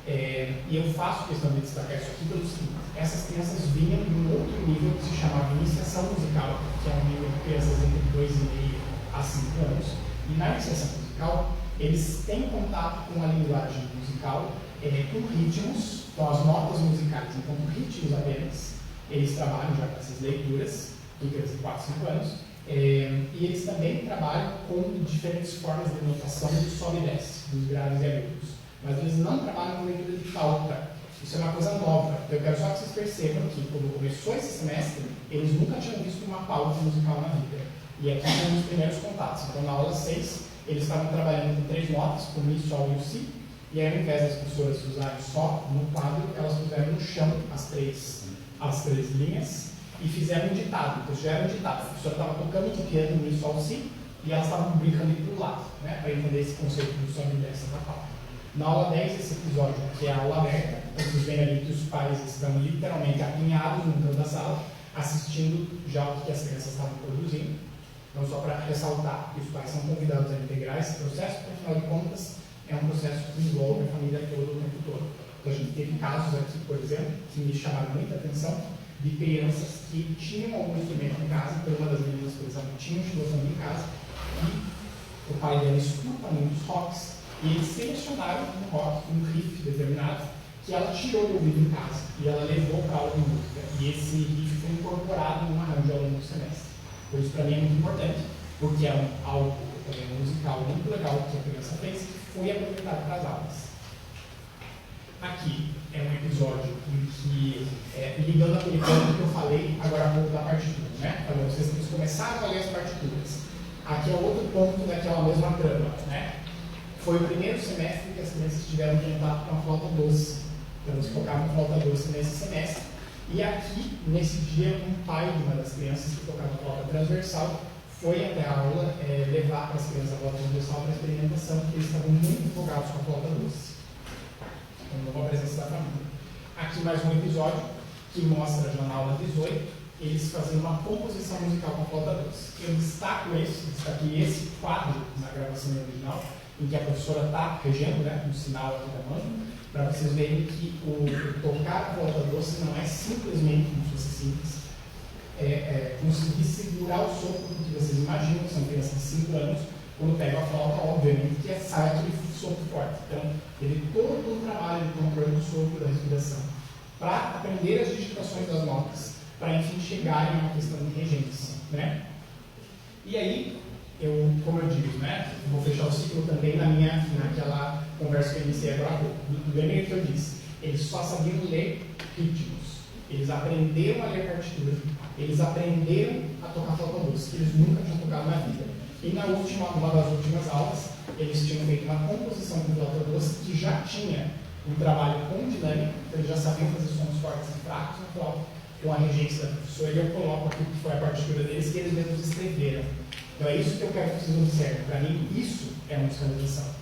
e eu faço questão de destacar isso aqui pelo seguinte: essas crianças vinham de um outro nível que se chamava iniciação musical, que é um nível de crianças entre 2,5 a 5 anos, e na iniciação musical eles têm contato com a linguagem musical, com ritmos, então as notas musicais enquanto ritmos apenas. Eles trabalham já com essas leituras, de crianças de 4, 5 anos, e eles também trabalham com diferentes formas de notação de sobe e desce, dos graves e agudos. Mas eles não trabalham com leitura de pauta. Isso é uma coisa nova. Eu quero só que vocês percebam que, quando começou esse semestre, eles nunca tinham visto uma pauta musical na vida. E aqui são os primeiros contatos. Então, na aula 6, eles estavam trabalhando com 3 notas, com Mi, Sol e o Si, e ao invés das professoras usarem só no quadro, elas puseram no chão as três linhas e fizeram um ditado. Então, já era um ditado. A professora estava tocando de piano, Mi, Sol, Si, e elas estavam brincando de ir para o lado, né, para entender esse conceito do sobe e desce da pauta. Na aula 10, esse episódio, que é a aula aberta, vocês veem ali que os pais estão literalmente apinhados no canto da sala, assistindo já o que as crianças estavam produzindo. Então, só para ressaltar que os pais são convidados a integrar esse processo, porque, afinal de contas, é um processo que envolve a família toda o tempo todo. Então, a gente teve casos aqui, por exemplo, que me chamaram muita atenção, de crianças que tinham algum instrumento em casa, então uma das meninas, por exemplo, tinha um xilofone em casa, e o pai dela escuta muitos rocks, e eles selecionaram um rock, um riff determinado, que ela tirou do ouvido em casa, e ela levou para a aula de música. E esse riff foi incorporado num arranjo ao longo do semestre. Por isso, para mim, é muito importante, porque é algo musical muito legal que a criança fez, que foi aproveitado para as aulas. Aqui é um episódio em que, ligando aquele ponto que eu falei agora há pouco da partitura, né? Falei, vocês começaram a ler as partituras. Aqui é outro ponto daquela mesma trama, né? Foi o primeiro semestre que as crianças tiveram contato com a flauta doce. Então, eles tocavam flauta doce nesse semestre. E aqui, nesse dia, um pai de uma das crianças que tocava flauta transversal foi até a aula levar para as crianças a flauta transversal para experimentação, porque eles estavam muito empolgados com a flauta doce. Então, não a presença da família. Aqui mais um episódio que mostra já na aula 18, eles fazendo uma composição musical com a flauta doce. Eu destaquei esse quadro na gravação original, em que a professora está regendo, né, um sinal aqui da mão, para vocês verem que o tocar a flauta doce não é simplesmente como se fosse simples, conseguir segurar o sopro, porque vocês imaginam que são crianças de 5 anos, quando pega a flauta, obviamente, que sai aquele sopro forte. Então, ele todo o trabalho de controle do sopro, da respiração, para aprender as digitações das notas, para enfim chegarem a uma questão de regência, né? E aí, como eu digo, né, vou fechar o ciclo também naquela conversa que eu iniciei agora há pouco, do Lemmer que eu disse, eles só sabiam ler ritmos, eles aprenderam a ler partitura, eles aprenderam a tocar flauta doce, que eles nunca tinham tocado na vida. E uma das últimas aulas, eles tinham feito uma composição com flauta doce que já tinha um trabalho com dinâmica, então eles já sabiam fazer sons fortes e fracos na flauta, com a regência da professora, e eu coloco aqui que foi a partitura deles, que eles mesmos escreveram. Então é isso que eu quero que vocês observem. Para mim, isso é musicalização.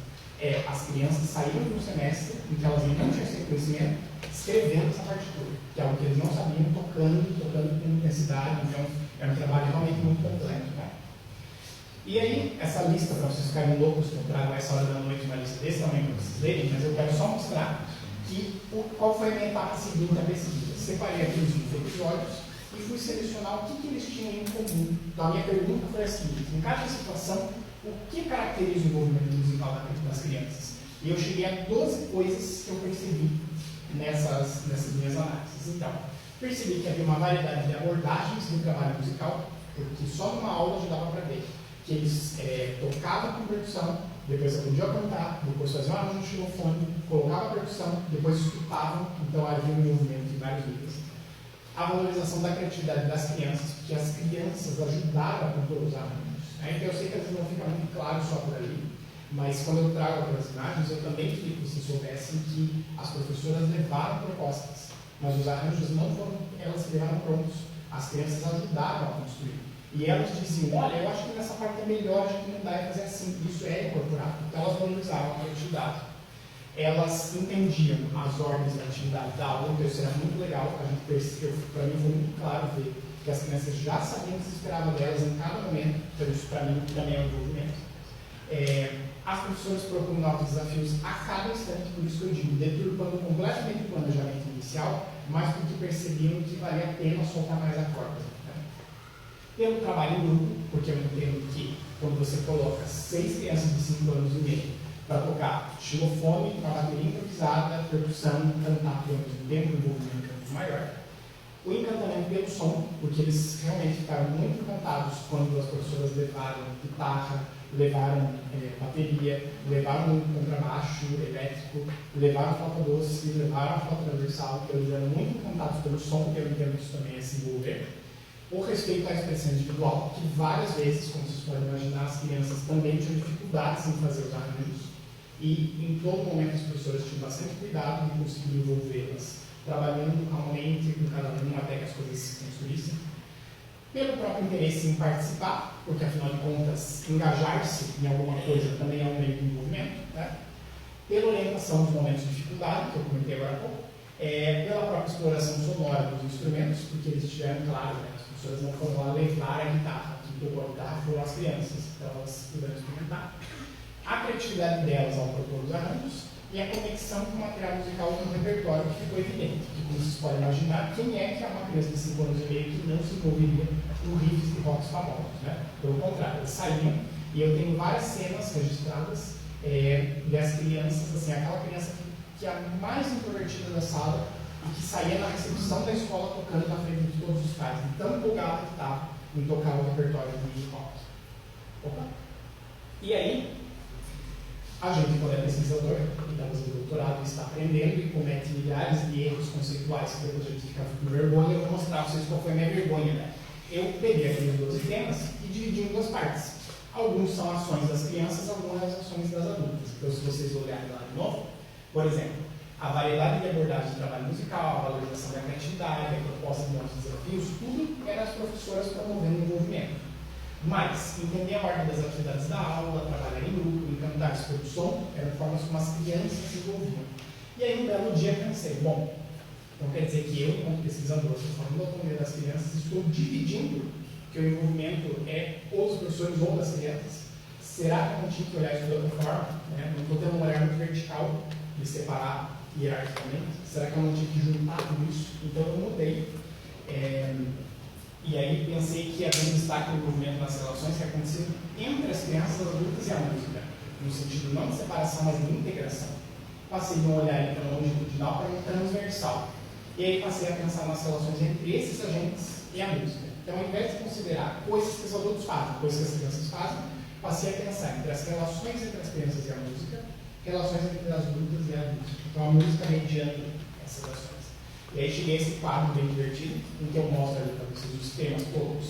As crianças saíram de um semestre em que elas não tinham esse conhecimento, escrevendo essa partitura, que é algo que eles não sabiam, tocando com intensidade. Então é um trabalho realmente muito completo, né? E aí, essa lista, para vocês ficarem loucos, que eu trago essa hora da noite uma lista desse tamanho para vocês lerem, mas eu quero só mostrar qual foi a minha etapa seguinte da pesquisa. Separei aqui os episódios e fui selecionar o que eles tinham em comum. Então a minha pergunta foi a seguinte: em cada situação, o que caracteriza o envolvimento musical das crianças? E eu cheguei a 12 coisas que eu percebi nessas minhas análises. Então, percebi que havia uma variedade de abordagens do trabalho musical, porque só numa aula já dava para ver que eles tocavam com percussão, depois aprendiam a cantar, depois faziam um arranjo de xilofone, colocavam a percussão, depois escutavam, então havia um movimento em vários níveis. A valorização da criatividade das crianças, porque as crianças ajudaram a compor os arranjos. Então eu sei que às vezes não fica muito claro só por ali, mas quando eu trago aquelas imagens, eu também queria que vocês soubessem que as professoras levaram propostas, mas os arranjos não foram elas que levaram prontos, as crianças ajudaram a construir. E elas diziam: olha, eu acho que nessa parte é melhor a gente mudar e fazer assim, isso é incorporado. Então elas valorizavam a criatividade. Elas entendiam as ordens da atividade da aula, então isso era muito legal. A gente percebeu, para mim foi muito claro ver que as crianças já sabiam o que se esperava delas em cada momento, então isso para mim também é um envolvimento. As professoras procuram novos desafios a cada instante, por isso que eu digo, deturpando completamente o planejamento inicial, mas porque percebiam que valia a pena soltar mais a corda. Pelo trabalho em grupo, porque eu entendo que quando você coloca 6 crianças de 5 anos e meio para tocar xilofone, uma bateria improvisada, percussão, cantar pelo mesmo tempo, o envolvimento é muito maior. O encantamento pelo som, porque eles realmente ficaram muito encantados quando as professoras levaram guitarra, levaram bateria, levaram um contrabaixo elétrico, levaram flauta doce, levaram a flauta transversal, então eles eram muito encantados pelo som, que eu entendo que isso também é se envolver. O respeito à expressão individual, que várias vezes, como vocês podem imaginar, as crianças também tinham dificuldades em fazer os arranjos, e em todo momento as professoras tinham bastante cuidado de conseguir envolvê-las, trabalhando calmamente com cada um até que as coisas se construíssem. Pelo próprio interesse em participar, porque afinal de contas, engajar-se em alguma coisa também é um meio de envolvimento, né? Pela orientação dos momentos de dificuldade, que eu comentei agora há pouco, pela própria exploração sonora dos instrumentos, porque eles estiveram claros, né? As professoras não foram lá levar a guitarra, quem tocou a guitarra foram as crianças, então elas puderam experimentar. A criatividade delas ao propor os arranjos e a conexão com o material musical no repertório, que ficou evidente, que como vocês podem imaginar, quem é que é uma criança de 5 anos e meio que não se envolveria com riffs de rocks famosos, né? Pelo contrário, eles saíam, e eu tenho várias cenas registradas das crianças, assim, aquela criança que é a mais introvertida da sala e que saía na recepção da escola tocando na frente de todos os pais, tão empolgada que estava em tocar o repertório de rock. Opa! E aí, a gente, quando é pesquisador, e está fazendo doutorado, está aprendendo e comete milhares de erros conceituais que depois a gente fica com vergonha. Eu vou mostrar para vocês qual foi a minha vergonha, né? Eu peguei aqueles 12 temas e dividi em 2 partes. Alguns são ações das crianças, algumas ações das adultas. Então, se vocês olharem lá de novo, por exemplo, a variedade de abordagem de trabalho musical, a valorização da criatividade, a proposta de novos desafios, tudo era as professoras promovendo o envolvimento. Mas, entender a ordem das atividades da aula, trabalhar em grupo, encantar-se pelo som, eram formas como as crianças se envolviam. E aí, um belo dia, pensei, bom, então quer dizer que eu, como pesquisador, estou falando da autonomia das crianças, estou dividindo que o envolvimento é ou dos professores ou das crianças. Será que eu não tinha que olhar isso de outra forma? né? Não estou tendo um olhar muito vertical de separar hierarquicamente. Será que eu não tive que juntar tudo isso? Então eu mudei. E aí pensei que havia um destaque no movimento nas relações que aconteciam entre as crianças, as adultas e a música, no sentido não de separação, mas de integração. Passei de um olhar então longitudinal para um transversal. E aí passei a pensar nas relações entre esses agentes e a música. Então, ao invés de considerar coisas que os adultos fazem, coisas que as crianças fazem, passei a pensar entre as relações entre as crianças e a música, relações entre as adultas e a música. Então, a música mediando essas ações. E aí cheguei a esse quadro bem divertido, em que eu mostro ali para vocês os temas todos,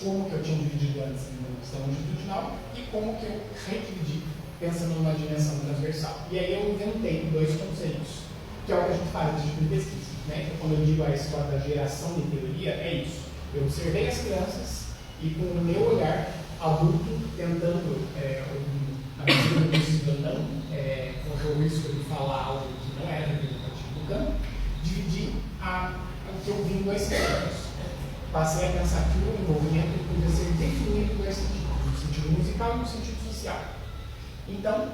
como que eu tinha dividido antes na questão longitudinal e como que eu redividi pensando numa dimensão transversal. E aí eu inventei dois conceitos, que é o que a gente faz de tipo de pesquisa. Né? Então, quando eu digo a história da geração de teoria, é isso. Eu observei as crianças e, com o meu olhar adulto, tentando, na medida do possível, não correr o risco de falar algo que não era representativo do campo, dividir o que eu vi em dois sentidos. Passei a pensar que o envolvimento podia ser definido em dois sentidos, no sentido musical e no sentido social. Então,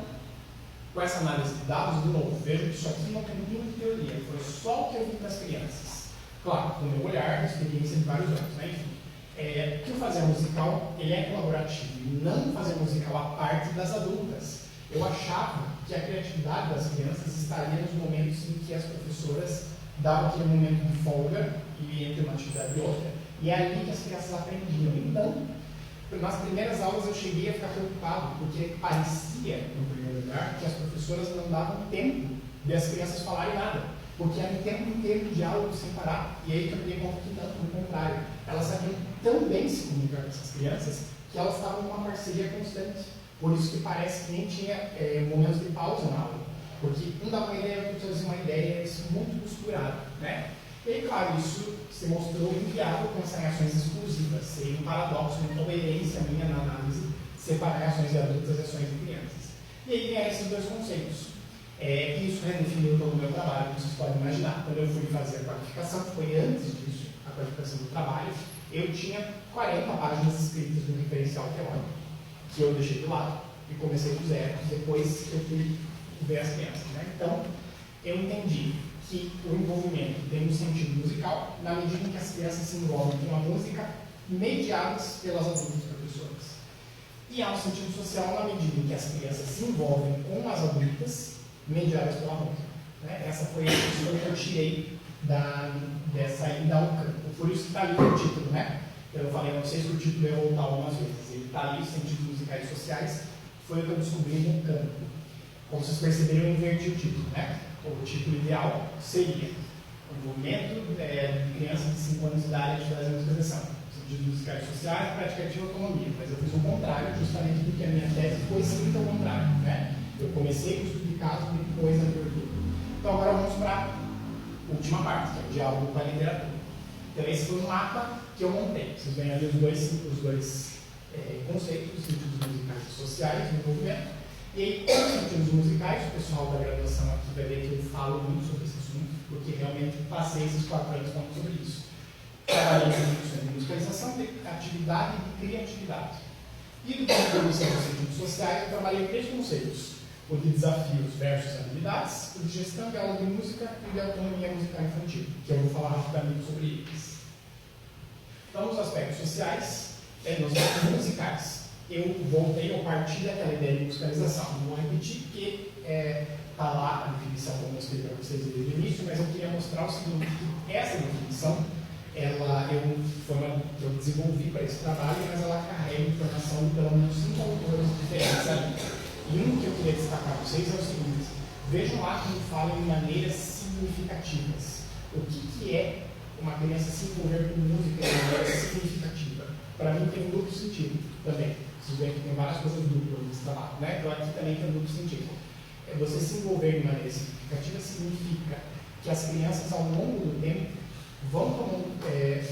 com essa análise de dados, de novo, vejo que isso aqui não tem nenhuma teoria, foi só o que eu vi das crianças. Claro, com o meu olhar, experiência de vários anos, né? Enfim, que o fazer musical, ele é colaborativo, e não fazer musical à parte das adultas. Eu achava que a criatividade das crianças estaria nos momentos em que as professoras davam aquele momento de folga e entre uma atividade e outra, e é ali que as crianças aprendiam. Então, nas primeiras aulas eu cheguei a ficar preocupado, porque parecia, no primeiro lugar, que as professoras não davam tempo de as crianças falarem nada, porque era o tempo inteiro de diálogo sem parar. E aí que eu me dei conta que não, pelo contrário, elas sabiam tão bem se comunicar com essas crianças que elas estavam numa parceria constante. Por isso que parece que nem tinha momentos de pausa na aula, porque um dava uma ideia, o outro trazia uma ideia, isso muito costurado, né? E aí, claro, isso se mostrou inviável pensar em ações exclusivas, seria um paradoxo, uma coerência minha na análise, separar ações de adultas e ações de crianças. E aí vieram esses dois conceitos. E isso redefiniu todo o meu trabalho, como vocês podem imaginar. Quando eu fui fazer a qualificação, que foi antes disso, a qualificação do trabalho, eu tinha 40 páginas escritas no referencial teórico, que eu deixei de lado e comecei do zero, depois que eu fui ver as crianças. Né? Então, eu entendi que o envolvimento tem um sentido musical, na medida em que as crianças se envolvem com a música, mediadas pelas adultas professoras. E há um sentido social na medida em que as crianças se envolvem com as adultas, mediadas pela música. Né? Essa foi a questão que eu tirei dessa ida ao campo. Por isso que está ali o título, né? Eu falei, não sei se o título ia voltar algumas vezes. Ele está ali, sentidos musicais e sociais, foi o que eu descobri no campo. Como vocês perceberam, eu inverti o título, né? O título ideal seria o envolvimento de crianças de 5 anos de idade em atividades de musicalização, sentidos musicais e sociais, prática ativa e autonomia. Mas eu fiz o contrário, justamente porque a minha tese foi escrita ao contrário, né? Eu comecei com o estudo de caso e depois a teoria. Então agora vamos para a última parte, que é o diálogo com a literatura. Então esse foi um mapa que eu montei. Vocês veem ali os dois conceitos, os sentidos musicais e sociais no envolvimento. E aí, com os sentidos musicais, o pessoal da graduação aqui vai ver que eu falo muito sobre esse assunto, porque realmente passei esses 4 anos falando sobre isso. Trabalhei com discussões de musicalização, de atividade e de criatividade. E do ponto de vista dos sentidos sociais, eu trabalhei 3 conceitos: o de desafios versus habilidades, o de gestão de aula de música e o de autonomia musical infantil, que eu vou falar rapidamente sobre eles. Então, nos aspectos sociais, nos aspectos musicais, eu voltei ao partir daquela ideia de musicalização. Não vou repetir, porque está lá a definição, como eu mostrei para vocês desde o início, mas eu queria mostrar o seguinte, que essa definição, eu desenvolvi para esse trabalho, mas ela carrega informação de pelo menos 5 autores diferentes ali. E um que eu queria destacar para vocês é o seguinte: vejam lá que falam em maneiras significativas. O que é uma criança se envolver com música de maneira significativa? Para mim tem um duplo sentido também. Vocês veem que tem várias coisas duplas nesse trabalho, né? Então aqui também tem um duplo sentido. Você se envolver de maneira significativa significa que as crianças, ao longo do tempo, vão tomando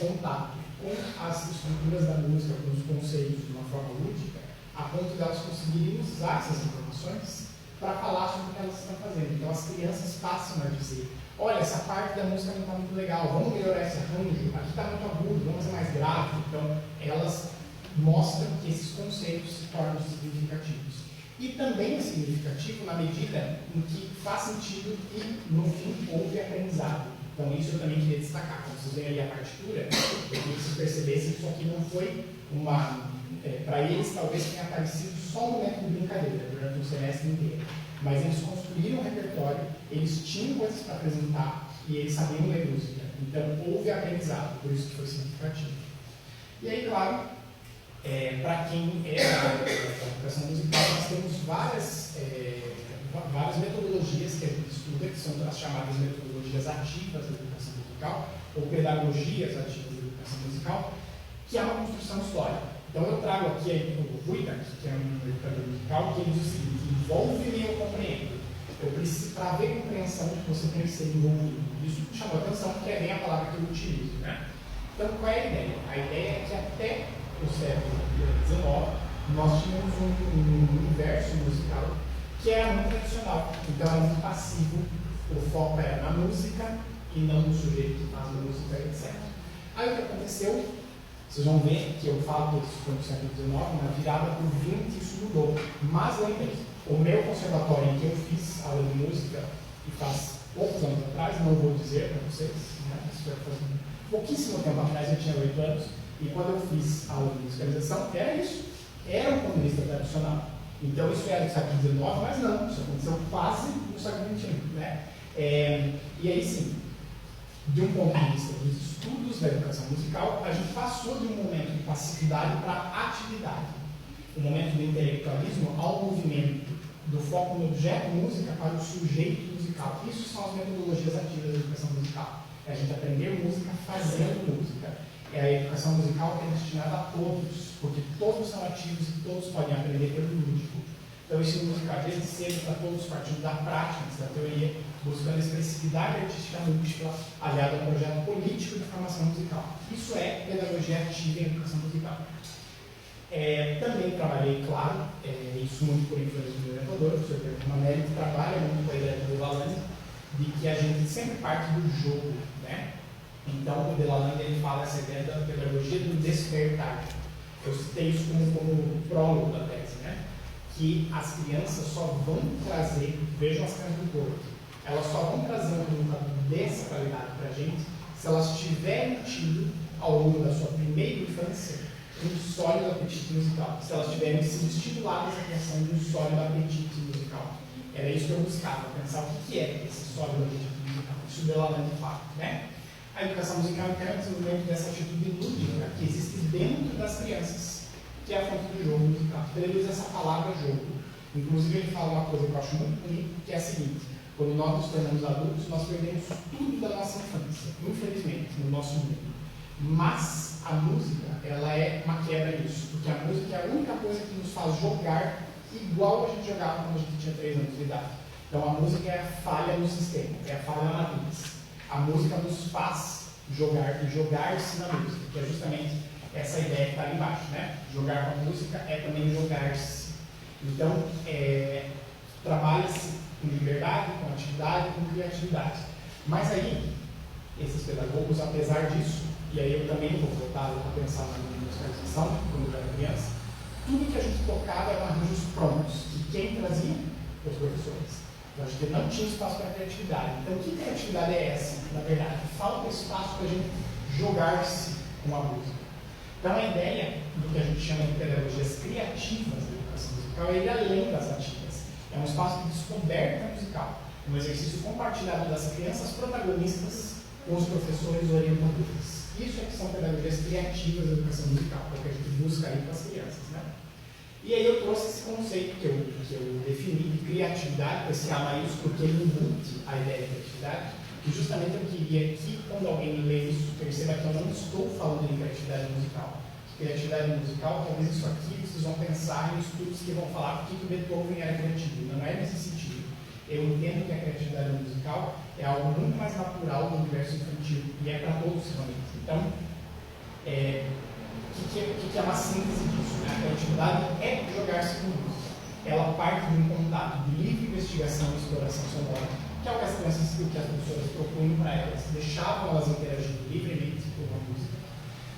contato com as estruturas da música, com os conceitos de uma forma lúdica, a ponto de elas conseguirem usar essas informações para falar sobre o que elas estão fazendo. Então as crianças passam a dizer: olha, essa parte da música não está muito legal, vamos melhorar esse arranjo, aqui está muito agudo, vamos fazer mais grave. Então elas mostram que esses conceitos se tornam significativos. E também é significativo na medida em que faz sentido e, no fim, houve aprendizado. Então, isso eu também queria destacar. Quando vocês veem ali a partitura, eu queria que vocês percebessem que isso aqui não foi uma... para eles, talvez tenha aparecido só um momento de brincadeira, durante o semestre inteiro. Mas eles construíram um repertório, eles tinham coisas para apresentar e eles sabiam ler música. Então, houve aprendizado, por isso que foi significativo. E aí, claro, para quem é da educação musical, nós temos várias metodologias que a gente estuda, que são as chamadas metodologias ativas da educação musical, ou pedagogias ativas da educação musical, que é uma construção histórica. Então, eu trago aqui o Ruitak, que é um educador musical, que ele diz o seguinte: envolve-me e eu compreendo. Eu preciso, para haver compreensão, que você tem que ser envolvido. Isso me chamou a atenção, porque é bem a palavra que eu utilizo, né? Então, qual é a ideia? A ideia é que até o século XIX, nós tínhamos um universo musical que era muito tradicional, então era muito passivo, o foco era na música e não no sujeito que faz a música, etc. Aí o que aconteceu, vocês vão ver que eu falo que isso foi no século XIX, na virada para o XX isso mudou. Mas lembrem, o meu conservatório em que eu fiz aula de música, e faz poucos anos atrás, não vou dizer para vocês, né, isso foi faz pouquíssimo tempo atrás, eu tinha 8 anos, e quando eu fiz aula de musicalização, era isso, era um comunista tradicional. Então isso era do século XIX, mas não, isso aconteceu quase no século XXI, né? E aí sim, de um ponto de vista dos estudos da educação musical, a gente passou de um momento de passividade para atividade. O momento do intelectualismo ao movimento do foco no objeto música para o sujeito musical. Isso são as metodologias ativas da educação musical. É a gente aprender música fazendo música. É a educação musical que é destinada a todos, porque todos são ativos e todos podem aprender pelo lúdico. Então, esse musical, desde cedo, para todos, partindo da prática, da teoria, buscando expressividade artística múltipla, aliado ao projeto político de formação musical. Isso é pedagogia ativa em educação musical. Também trabalhei, claro, isso muito por influência do meu orientador, o professor Pedro Manelli, que trabalha muito com a ideia do Delalande, de que a gente sempre parte do jogo, né? Então, o Delalande ele fala essa ideia da pedagogia do despertar. Eu citei isso como prólogo da tese, né? Que as crianças só vão trazer, vejam as crianças do corpo, elas só vão trazer um resultado dessa qualidade para a gente se elas tiverem tido, ao longo da sua primeira infância, um sólido apetite musical. Se elas tiverem sido estimuladas a criação de um sólido apetite musical. Era isso que eu buscava, pensar o que é esse sólido apetite musical. Isso deu lá de fato, né? A educação musical é o desenvolvimento dessa atitude lúdica que existe dentro das crianças, que é a fonte do jogo musical. Então ele usa essa palavra jogo. Inclusive ele fala uma coisa que eu acho muito bonita, que é a seguinte: quando nós nos tornamos adultos, nós perdemos tudo da nossa infância, infelizmente, no nosso mundo. Mas a música, ela é uma quebra disso, porque a música é a única coisa que nos faz jogar igual a gente jogava quando a gente tinha 3 anos de idade. Então a música é a falha no sistema, é a falha na matriz. A música nos faz jogar e jogar-se na música, que é justamente essa ideia que está ali embaixo, né? Jogar com a música é também jogar-se. Então, trabalha-se com liberdade, com atividade, com criatividade. Mas aí, esses pedagogos, apesar disso, e aí eu também vou voltar a pensar na musicalização, quando eu era criança, tudo que a gente tocava eram arranjos prontos. E quem trazia? Os professores. Então, a gente não tinha espaço para criatividade. Então, que criatividade é essa? Na verdade, falta espaço para a gente jogar-se com a música. Então, a ideia do que a gente chama de pedagogias criativas da educação musical é ir além das ativas. É um espaço de descoberta musical, um exercício compartilhado das crianças protagonistas com os professores orientadores. Isso é que são pedagogias criativas da educação musical, é o que a gente busca aí para as crianças, né? E aí eu trouxe esse conceito que eu defini de criatividade, com esse A maiúsculo, porque ele embute a ideia de criatividade, que justamente eu queria que, quando alguém lê isso, perceba que eu não estou falando de criatividade musical. Criatividade musical, talvez isso aqui, vocês vão pensar em estudos que vão falar por que o Beethoven era criativo. Não é nesse sentido. Eu entendo que a criatividade musical é algo muito mais natural do universo infantil, e é para todos realmente. Então, o que é uma síntese disso? Né? A criatividade é jogar-se com música. Ela parte de um contato de livre investigação e exploração sonora, que é o que as crianças, que as professoras propunham para elas, deixavam elas interagindo livremente com a música.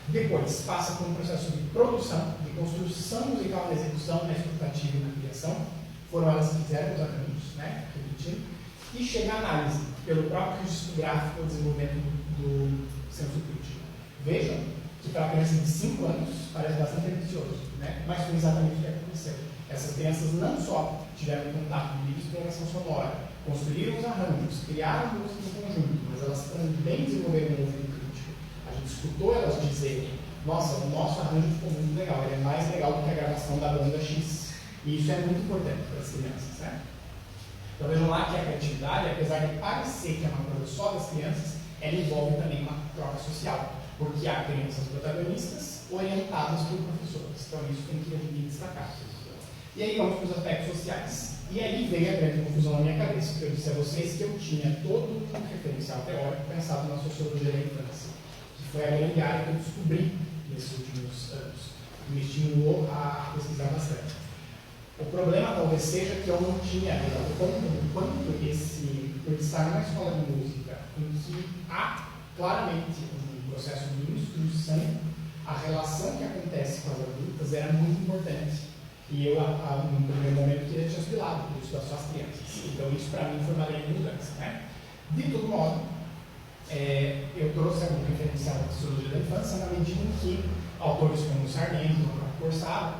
Depois, passa por um processo de produção, de construção musical na execução, na escutativa e na criação, foram elas que fizeram os arranjos, né, repetindo, e chega a análise pelo próprio registro gráfico do desenvolvimento do senso crítico. Vejam que para crianças de 5 anos parece bastante ambicioso, né? Mas foi exatamente o que aconteceu. Essas crianças não só tiveram contato com livros de exploração sonora, construíram os arranjos, criaram músicas em conjunto, mas elas também desenvolveram um ouvido crítico. A gente escutou elas dizerem: nossa, o nosso arranjo ficou muito legal, ele é mais legal do que a gravação da banda X. E isso é muito importante para as crianças, né? Então vejam lá que a criatividade, apesar de parecer que é uma coisa só das crianças, ela envolve também uma troca social, porque há crianças protagonistas orientadas por professores. Então isso tem que a gente destacar. E aí vamos para os aspectos sociais. E aí veio a grande confusão na minha cabeça, porque eu disse a vocês que eu tinha todo um referencial teórico pensado na sociologia da infância, que foi a grande área que eu descobri nesses últimos anos, e me estimulou a pesquisar bastante. O problema talvez seja que eu não tinha o quanto esse, por estar numa escola de música, em que há claramente um processo de instrução, a relação que acontece com as adultas era muito importante. E eu, no primeiro momento, queria tinha de lado por isso das suas crianças. Então, isso para mim foi uma grande mudança, né? De todo modo, eu trouxe algum referencial da sociologia da infância na medida em que autores como Sarnento, o próprio Corsaro,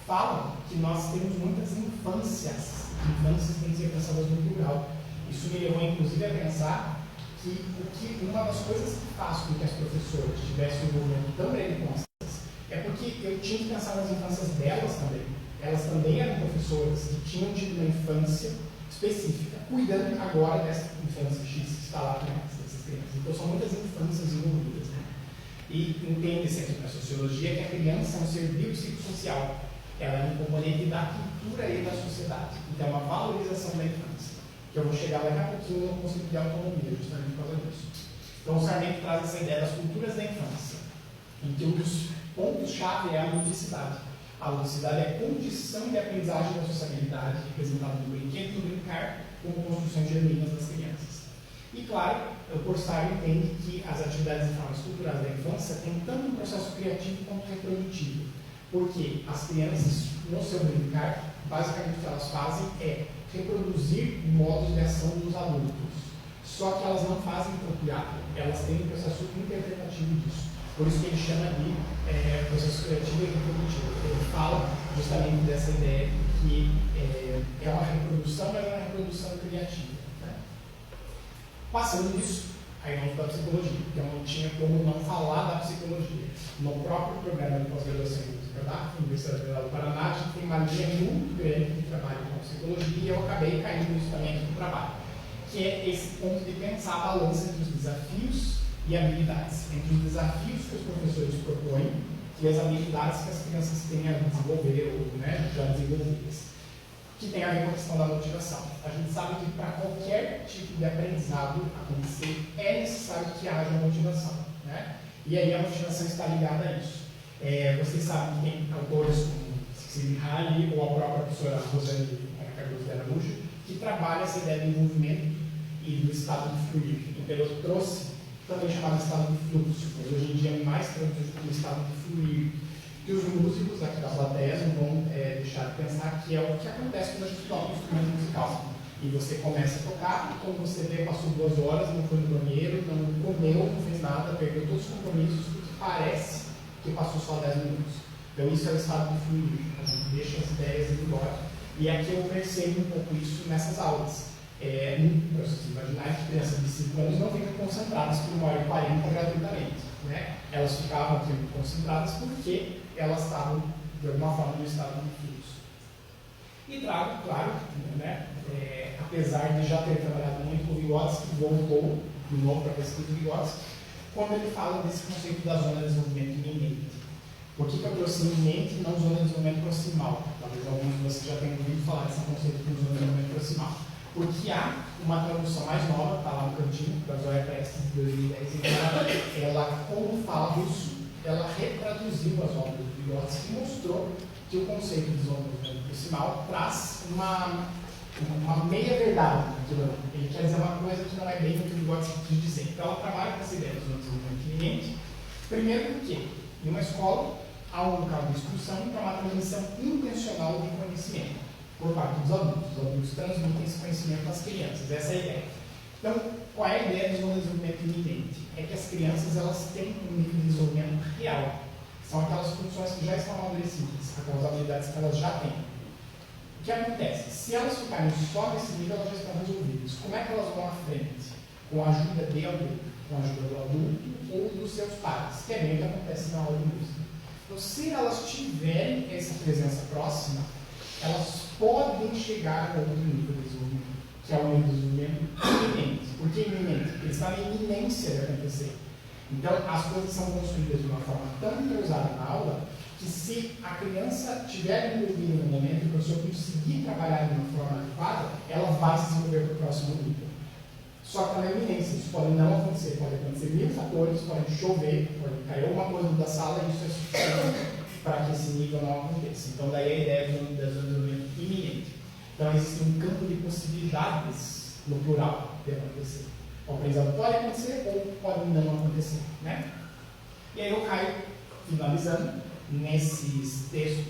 falam que nós temos muitas infâncias. Infâncias têm que ser pensadas no plural. Isso me levou, inclusive, a pensar que uma das coisas que faz com que as professoras tivessem um envolvimento tão grande com as é porque eu tinha que pensar nas infâncias delas também. Elas também eram professoras que tinham tido uma infância específica, cuidando agora dessa infância X que está lá com essas crianças. Então, são muitas infâncias envolvidas, né? E entende-se aqui na sociologia que a criança é um ser biopsicossocial. Ela é um componente da cultura e da sociedade. Então, é uma valorização da infância, que eu vou chegar daqui a pouquinho no conceito de autonomia, justamente por causa disso. Então, o Sarnento traz essa ideia das culturas da infância, em que um dos pontos-chave é a ludicidade. A ludicidade é a condição de aprendizagem da sociabilidade, representada no brinquedo e no brincar, como construções genuínas das crianças. E, claro, o Corsaro entende que as atividades e formas culturais da infância têm tanto um processo criativo quanto reprodutivo, porque as crianças, no seu brincar, basicamente o que elas fazem é reproduzir modos de ação dos adultos. Só que elas não fazem propriado, elas têm um processo interpretativo disso. Por isso que ele chama de processo criativo e reprodutivo. Ele fala justamente dessa ideia que é uma reprodução, mas é uma reprodução criativa. Né? Passando disso, aí vamos para a psicologia, porque eu não tinha como não falar da psicologia. No próprio programa de pós-graduação em música da Universidade Federal do Paraná, a gente tem uma linha muito grande de trabalho com psicologia, e eu acabei caindo nisso também aqui no trabalho, que é esse ponto de pensar a balança entre os desafios e habilidades, entre os desafios que os professores propõem e as habilidades que as crianças têm a desenvolver ou, né, já desenvolvidas, que tem a ver com a questão da motivação. A gente sabe que para qualquer tipo de aprendizado acontecer, é necessário que haja motivação, né? E aí a motivação está ligada a isso. Vocês sabem que tem autores como Csikszentmihalyi ou a própria professora Rosane Cardoso de Araújo, que trabalha essa ideia de envolvimento e do estado de fluir. Então eu trouxe também chamado estado de fluxo, mas hoje em dia é mais traduzido como estado de fluir, que os músicos aqui da plateia não vão deixar de pensar que é o que acontece quando a gente toca um instrumento musical. E você começa a tocar, e quando você vê, passou 2 horas, não foi no banheiro, não comeu, não fez nada, perdeu todos os compromissos, porque parece que passou só 10 minutos. Então isso é o estado de fluir, a gente deixa as ideias ir embora. E aqui eu percebo um pouco isso nessas aulas. Para vocês imaginarem que crianças de 5 anos não ficam concentradas por 1h40 gratuitamente. Né? Elas ficavam aqui concentradas porque elas estavam, de alguma forma, no estado de fluxo. E trago, claro, né, apesar de já ter trabalhado muito com o Vygotsky, voltou de novo para a pesquisa do Vygotsky, quando ele fala desse conceito da zona de desenvolvimento iminente. Por que eu trouxe iminente e não zona de desenvolvimento proximal? Talvez alguns de vocês já tenham ouvido falar desse conceito de zona de desenvolvimento proximal. Porque há uma tradução mais nova, está lá no cantinho, da Zoya Prestes, de 2010, e ela, como fala russo, ela retraduziu as obras do Vygotsky e mostrou que o conceito de zona de desenvolvimento proximal traz uma meia-verdade. Ele quer dizer uma coisa que não é bem o que o Vygotsky quis dizer. Então, ela trabalha com essa ideia de zona de desenvolvimento iminente. Primeiro, porque em uma escola há um local de instrução para uma transmissão intencional de conhecimento. por parte dos adultos. Os adultos transmitem esse conhecimento às crianças, essa é a ideia. Então, qual é a ideia do desenvolvimento iminente? É que as crianças elas têm um nível de desenvolvimento real. São aquelas funções que já estão amadurecidas, aquelas habilidades que elas já têm. O que acontece? Se elas ficarem só nesse nível, elas já estão resolvidas. Como é que elas vão à frente? Com a ajuda de alguém, com a ajuda do adulto ou dos seus pais, que é bem o que acontece na aula de música. Então, se elas tiverem essa presença próxima, elas podem chegar a outro nível de desenvolvimento, que é o nível de desenvolvimento iminente. Por que iminente? Porque ele está na iminência de acontecer. Então, as coisas são construídas de uma forma tão entrosada na aula que se a criança estiver envolvida no momento e o professor conseguir trabalhar de uma forma adequada, ela vai se desenvolver para o próximo nível. Só que ela é iminência, isso pode não acontecer, pode acontecer mil fatores, pode chover, pode cair alguma coisa da sala e isso é suficiente para que esse nível não aconteça. Então, daí a ideia do desenvolvimento iminente. Então, existe um campo de possibilidades no plural de acontecer. O aprendizado pode acontecer ou pode não acontecer, né? E aí eu caio, finalizando, nesse texto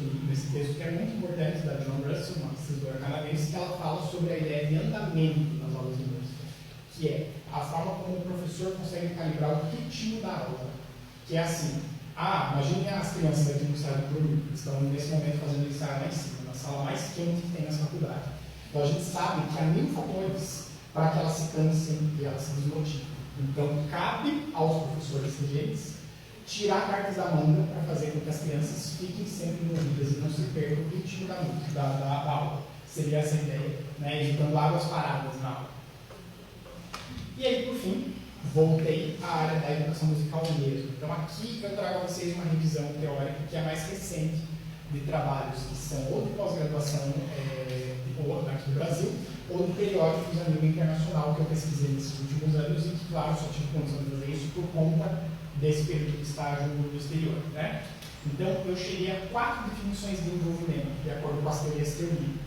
que é muito importante da Joan Russell, uma pesquisadora canadense, que ela fala sobre a ideia de andamento nas aulas de música, que é a forma como o professor consegue calibrar o ritmo da aula, que é assim, imagine as crianças aqui no estado do Rio, que estão nesse momento fazendo ensaio lá em cima, na sala mais quente que tem nessa faculdade. Então a gente sabe que há 1000 fatores para que elas se cansem e elas se desmotivem. Então cabe aos professores regentes tirar cartas da manga para fazer com que as crianças fiquem sempre envolvidas e não se percam o ritmo da aula. Seria essa a ideia, né? Evitando águas paradas na aula. E aí, por fim, voltei à área da educação musical mesmo. Então aqui eu trago a vocês uma revisão teórica que é mais recente de trabalhos que são ou de pós-graduação aqui no Brasil, ou de periódicos a nível internacional que eu pesquisei nesses últimos anos e que, claro, só tive condição de fazer isso por conta desse período de estágio no exterior, né? Então, eu cheguei a 4 definições de envolvimento, de acordo com as teorias que eu li.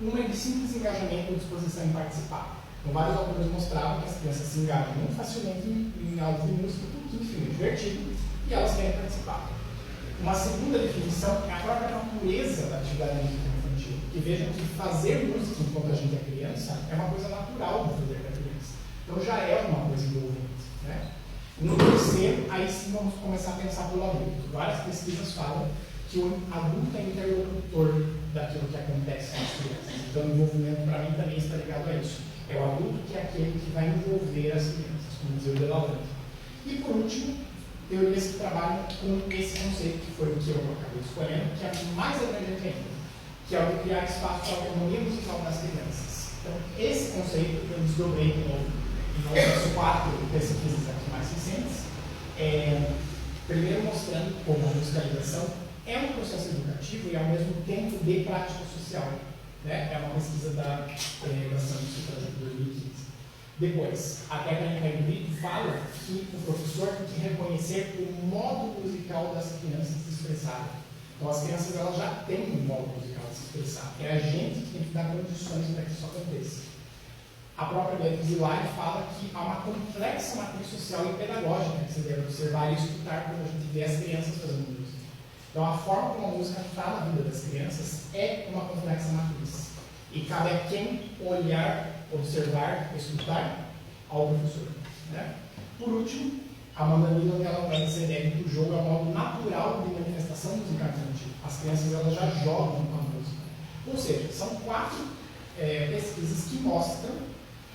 Uma é de simples engajamento ou disposição em participar. Então, vários autores mostravam que as crianças se engajam muito facilmente em aulas de música, porque, enfim, é divertido, e elas querem participar. Uma segunda definição é a própria natureza da atividade musical infantil, que vejam que fazer música enquanto a gente é criança é uma coisa natural de fazer para a criança. Então, já é uma coisa envolvente, né? No terceiro, aí sim vamos começar a pensar pelo adulto. Várias pesquisas falam que o adulto é interlocutor daquilo que acontece com as crianças. Então, o envolvimento, para mim, também está ligado a isso. É o adulto que é aquele que vai envolver as crianças, como dizia o Delalande. E, por último, teorias que trabalham com esse conceito, que foi o que eu acabei escolhendo, que é mais abrangente ainda, que é o de criar espaço para a autonomia musical das crianças. Então, esse conceito eu desdobrei de novo em outras 4 pesquisas aqui mais recentes, primeiro mostrando como a musicalização é um processo educativo e ao mesmo tempo de prática social, né? É uma pesquisa da Santos de 2015. Depois, a técnica híbrida fala que o professor tem que reconhecer o modo musical das crianças se expressarem. Então, as crianças elas já têm um modo musical de se expressar. É a gente que tem que dar condições para que isso aconteça. A própria Beatriz Hilário fala que há uma complexa matriz social e pedagógica que você deve observar e escutar quando a gente vê as crianças fazendo música. Então, a forma como a música está na vida das crianças é uma complexa matriz. E cabe a quem olhar, observar, escutar ao professor, né? Por último, a Amanda Miller ela vai dizer que o jogo é um modo natural de manifestação musical infantil. As crianças elas já jogam com a música. Ou seja, são 4 pesquisas que mostram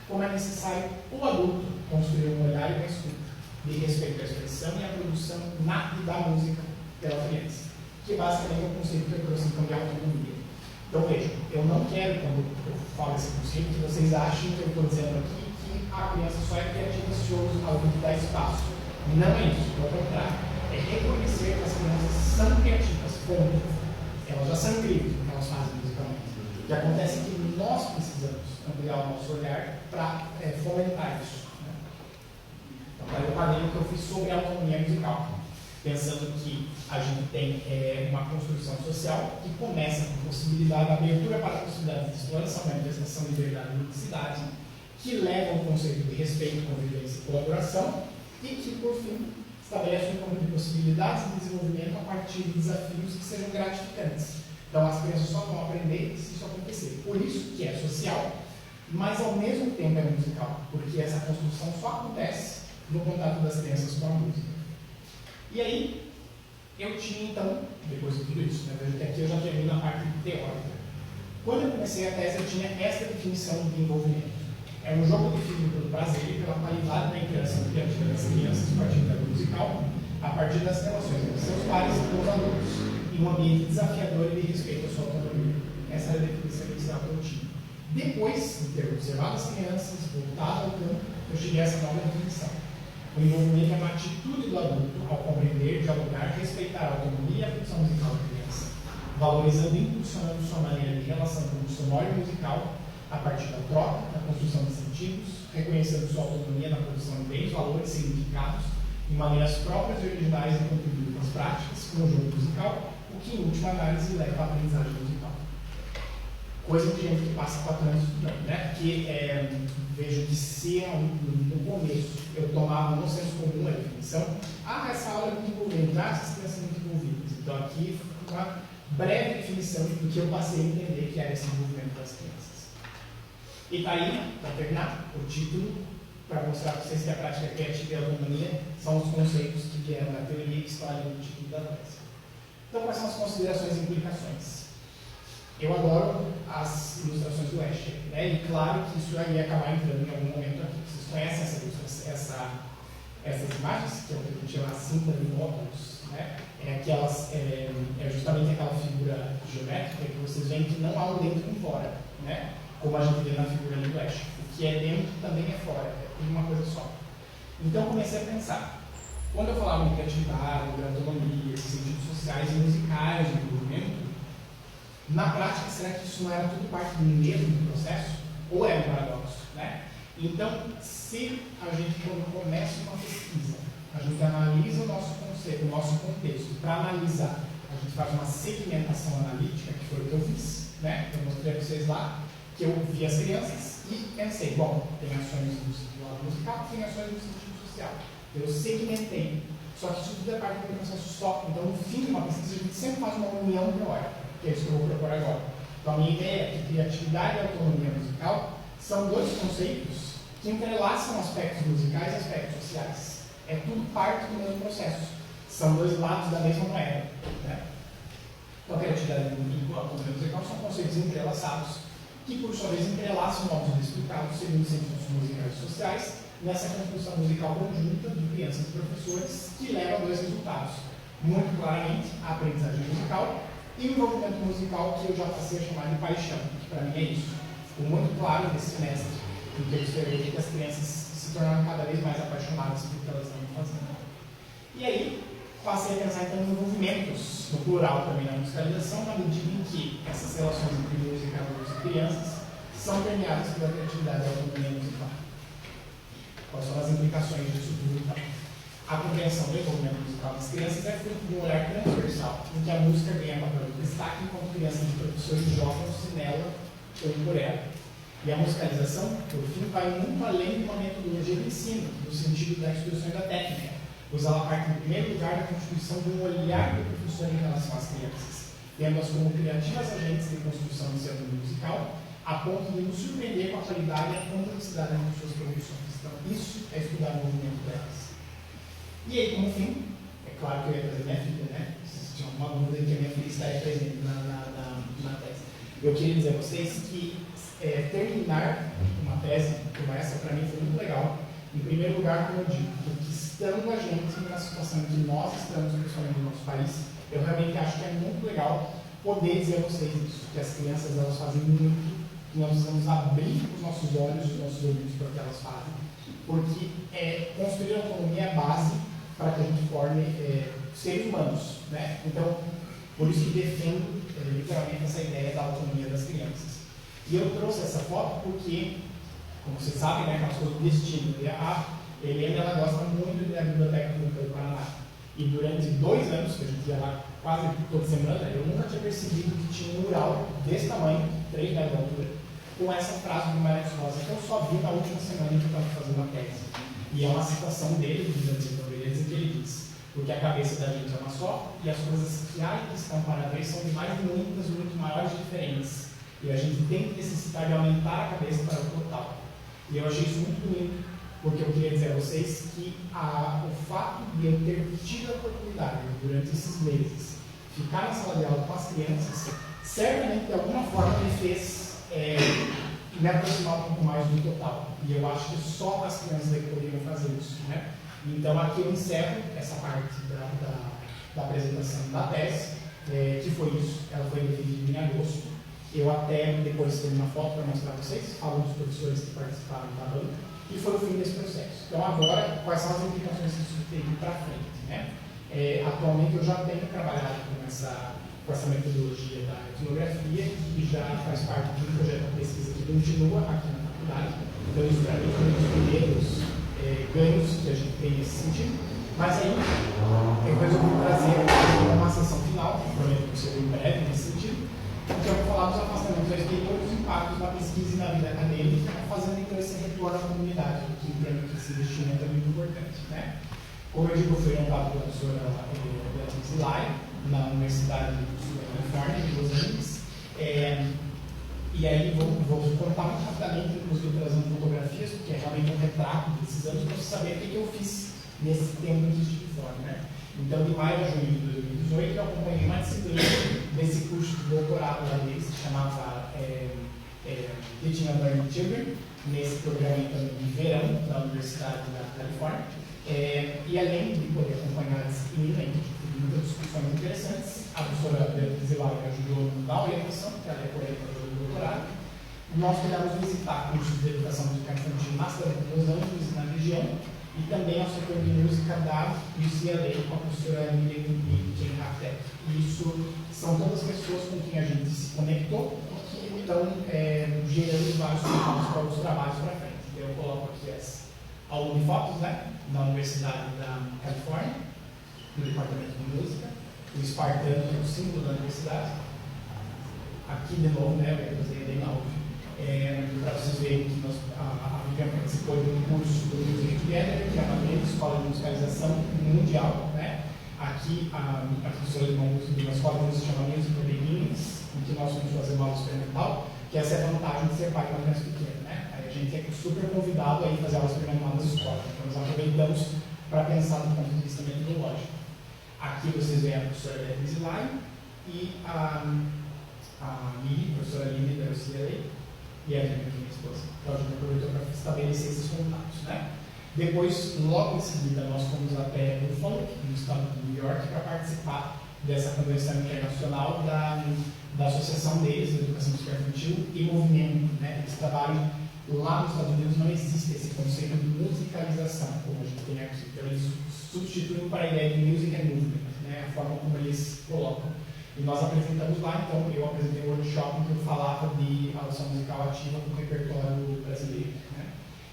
como é necessário o adulto construir um olhar e uma escuta de respeito à expressão e à produção da música pela criança, que basicamente é o conceito que eu trouxe então de autonomia. Então vejam, eu não quero, quando eu falo esse conceito, que vocês achem que eu estou dizendo aqui que a criança só é criativa se o adulto dá espaço. Não é isso, pelo contrário. É reconhecer que as crianças são criativas, ponto. Elas já são incríveis no que elas fazem musicalmente. O que acontece é que nós precisamos ampliar o nosso olhar para fomentar isso, né? Então, aí o quadrinho que eu fiz sobre a autonomia musical, pensando que a gente tem uma construção social que começa com possibilidade, abertura para a possibilidade de exploração, manifestação, liberdade e ludicidade, que leva ao conceito de respeito, convivência e colaboração, e que, por fim, estabelece um campo de possibilidades de desenvolvimento a partir de desafios que sejam gratificantes. Então as crianças só vão aprender se isso acontecer. Por isso que é social, mas ao mesmo tempo é musical, porque essa construção só acontece no contato das crianças com a música. E aí, eu tinha então, depois de tudo isso, né, até aqui eu já termino a parte teórica. Quando eu comecei a tese, eu tinha essa definição de envolvimento. É um jogo definido pelo prazer e pela qualidade da interação criativa das crianças a partir da música, a partir das relações entre seus pares e com os alunos, em um ambiente desafiador e de respeito à sua autonomia. Essa era a definição inicial que eu tinha. Depois de ter observado as crianças, voltado ao campo, eu cheguei a essa nova definição. O envolvimento é uma atitude do adulto ao compreender, dialogar, respeitar a autonomia e a função musical da criança, valorizando e impulsionando sua maneira de relação com o sonoro e musical a partir da troca, da construção de sentidos, reconhecendo sua autonomia na produção de bens, valores e significados, em maneiras próprias e originais de contribuir com as práticas, com o jogo musical, o que, em última análise, leva à aprendizagem musical. Coisa de gente que passa 4 anos estudando, né? Porque vejo que se no começo eu tomava no senso comum a definição, essa aula é muito envolvente, essas crianças são muito envolvidas. Então aqui uma breve definição do que eu passei a entender que era esse envolvimento das crianças. E está aí, para terminar, o título, para mostrar para vocês que a prática criativa e a autonomia são os conceitos que vieram da teoria e que estão ali no título da tese. Então, quais são as considerações e implicações? Eu adoro as ilustrações do Escher, né? E claro que isso aí ia acabar entrando em algum momento aqui. Vocês conhecem essas imagens, que é o que a gente chama a cinta de módulos, né? É justamente aquela figura geométrica que vocês veem que não há um dentro e um fora, né? Como a gente vê na figura ali do Escher. O que é dentro também é fora, é tudo uma coisa só. Então comecei a pensar, quando eu falava de criatividade, de autonomia, de sentidos sociais e musicais do movimento, na prática, será que isso não era tudo parte do mesmo processo? Ou era um paradoxo, né? Então, se a gente, quando começa uma pesquisa, a gente analisa o nosso conceito, o nosso contexto, para analisar, a gente faz uma segmentação analítica, que foi o que eu fiz, né? Eu mostrei para vocês lá, que eu vi as crianças e pensei, bom, tem ações do lado musical, tem ações no sentido social. Eu segmentei. Só que isso tudo é parte de um processo só. Então, no fim de uma pesquisa, a gente sempre faz uma união teórica, que é isso que eu vou propor agora. Então, a minha ideia é que criatividade e autonomia musical são dois conceitos que entrelaçam aspectos musicais e aspectos sociais. É tudo parte do mesmo processo. São dois lados da mesma moeda, né? Então, a criatividade e a autonomia musical são conceitos entrelaçados, que, por sua vez, entrelaçam modos de explicados segundo sentidos musicais e sociais, nessa construção musical conjunta de crianças e professores, que leva a dois resultados. Muito claramente, a aprendizagem musical e o envolvimento musical, que eu já passei a chamar de paixão, que para mim é isso. Ficou muito claro nesse semestre, em que eu observei que as crianças se tornaram cada vez mais apaixonadas pelo que elas estão fazendo. E aí, passei a pensar então em envolvimentos, no plural também na musicalização, na medida em que essas relações entre música, alunos e crianças são permeadas pela criatividade e a autonomia musical. Quais são as implicações disso tudo então? A compreensão do envolvimento musical das crianças é fruto de um olhar transversal, em que a música ganha papel de destaque enquanto crianças e professores jogam-se nela ou por ela. E a musicalização, por fim, vai muito além de uma metodologia de ensino, no sentido da instrução e da técnica, pois ela parte, em primeiro lugar, da constituição de um olhar do professor em relação às crianças, tendo-as como criativas agentes de construção do seu mundo musical, a ponto de nos surpreender com a qualidade e a complexidade das suas produções. Então, isso é estudar o movimento delas. E aí, como fim, é claro que eu ia trazer minha filha, né? Se tinha alguma dúvida de que a minha filha estaria presente na tese. Eu queria dizer a vocês que terminar uma tese como essa, para mim, foi muito legal. Em primeiro lugar, como eu digo, porque estando a gente na situação em que nós estamos, principalmente no nosso país, eu realmente acho que é muito legal poder dizer a vocês isso, que as crianças elas fazem muito, que nós precisamos abrir os nossos olhos e os nossos ouvidos para o que elas fazem, porque construir a autonomia é a base para que a gente forme seres humanos, né? Então, por isso que defendo literalmente essa ideia da autonomia das crianças. E eu trouxe essa foto porque, como vocês sabem, né, aquelas coisas do destino, a Helena ela gosta muito da Biblioteca Pública do Paraná. E durante 2 anos, que a gente ia lá quase toda semana, eu nunca tinha percebido que tinha um mural desse tamanho, 3 metros de altura, com essa frase do Marcos Rosa, que eu só vi na última semana que eu estava fazendo a tese. E é uma citação dele, do Dante Torres, em que ele diz: porque a cabeça da gente é uma só, e as coisas que há que estão para ver são de mais muitas, muito maiores diferentes. E a gente tem que necessitar de aumentar a cabeça para o total. E eu achei isso muito bonito, porque eu queria dizer a vocês que o fato de eu ter tido a oportunidade, durante esses meses, ficar na sala de aula com as crianças, certamente de alguma forma me fez me aproximar um pouco mais do total. E eu acho que só as crianças aí poderiam fazer isso, né? Então aqui eu encerro essa parte da apresentação da tese, que foi isso. Ela foi dividida em agosto. Eu até depois tenho uma foto para mostrar para vocês, falo dos professores que participaram da banca, e foi o fim desse processo. Então agora, quais são as implicações que isso tem para frente, né? Atualmente eu já tenho trabalhado com essa metodologia da etnografia, que já faz parte de um projeto de pesquisa que continua aqui na faculdade. Então isso para mim foi um dos primeiros ganhos que a gente tem nesse sentido. Mas aí eu resolvi trazer uma sessão final, que prometo que seria em breve nesse sentido, que eu vou falar dos afastamentos e todos os impactos da pesquisa e na vida acadêmica, fazendo então esse retorno à comunidade, que para mim esse investimento é muito importante, né? Como eu digo, eu fui orientado pela professora Beatriz Lai, na Universidade do Sul da Califórnia, de Los Angeles. E aí vou contar muito rapidamente, inclusive trazendo fotografias, porque é realmente um retrato desses anos, para você saber o que eu fiz nesse tempo que estive fora, né? Então, de maio a junho de 2018, eu acompanhei uma disciplina desse curso de doutorado lá deles, que chamava Teaching and Learning Children, nesse programa então, de verão da Universidade da Califórnia. E além de poder acompanhar a disciplina, muitas discussões interessantes, a professora Beatriz Lai me ajudou na orientação, que ela é coordenadora do doutorado. Nós pudemos visitar cursos de educação musical infantil na cidade de Los Angeles e na região, e também ao setor de música da UCLA com a professora Emily e Jane Raffet. Isso são todas pessoas com quem a gente se conectou e que estão gerando vários contatos para os trabalhos para frente. Então, eu coloco aqui as aulas de fotos, né, da Universidade da Califórnia, do Departamento de Música, o espartano, que é o símbolo da universidade. Aqui de novo, né, eu desenhei bem na outra. Para vocês verem que a Vivian participou de um curso do Music Together, que é uma grande escola de musicalização mundial, né? Aqui a professora de uma escola que se chama Music Beginnings, em que nós vamos fazer uma aula experimental, que essa é a vantagem de ser pai de uma criança pequena, né? Aí a gente é super convidado a ir fazer aula experimental nas escolas, então nós aproveitamos para pensar do ponto de vista metodológico. Aqui vocês veem a professora Beatriz Lai e a professora Lili da UCLA, e a gente, minha esposa. Então a gente aproveitou para estabelecer esses contatos, né? Depois, logo em seguida, nós fomos até Buffalo, no estado de New York, para participar dessa convenção internacional da associação deles, da Educação Musical Infantil e Movimento, né? Eles trabalham lá nos Estados Unidos, não existe esse conceito de musicalização, como a gente tem aqui. Então eles substituem para a ideia de music and movement, né? A forma como eles colocam. E nós apresentamos lá, então eu apresentei um workshop em que eu falava de audição musical ativa com o repertório brasileiro, né?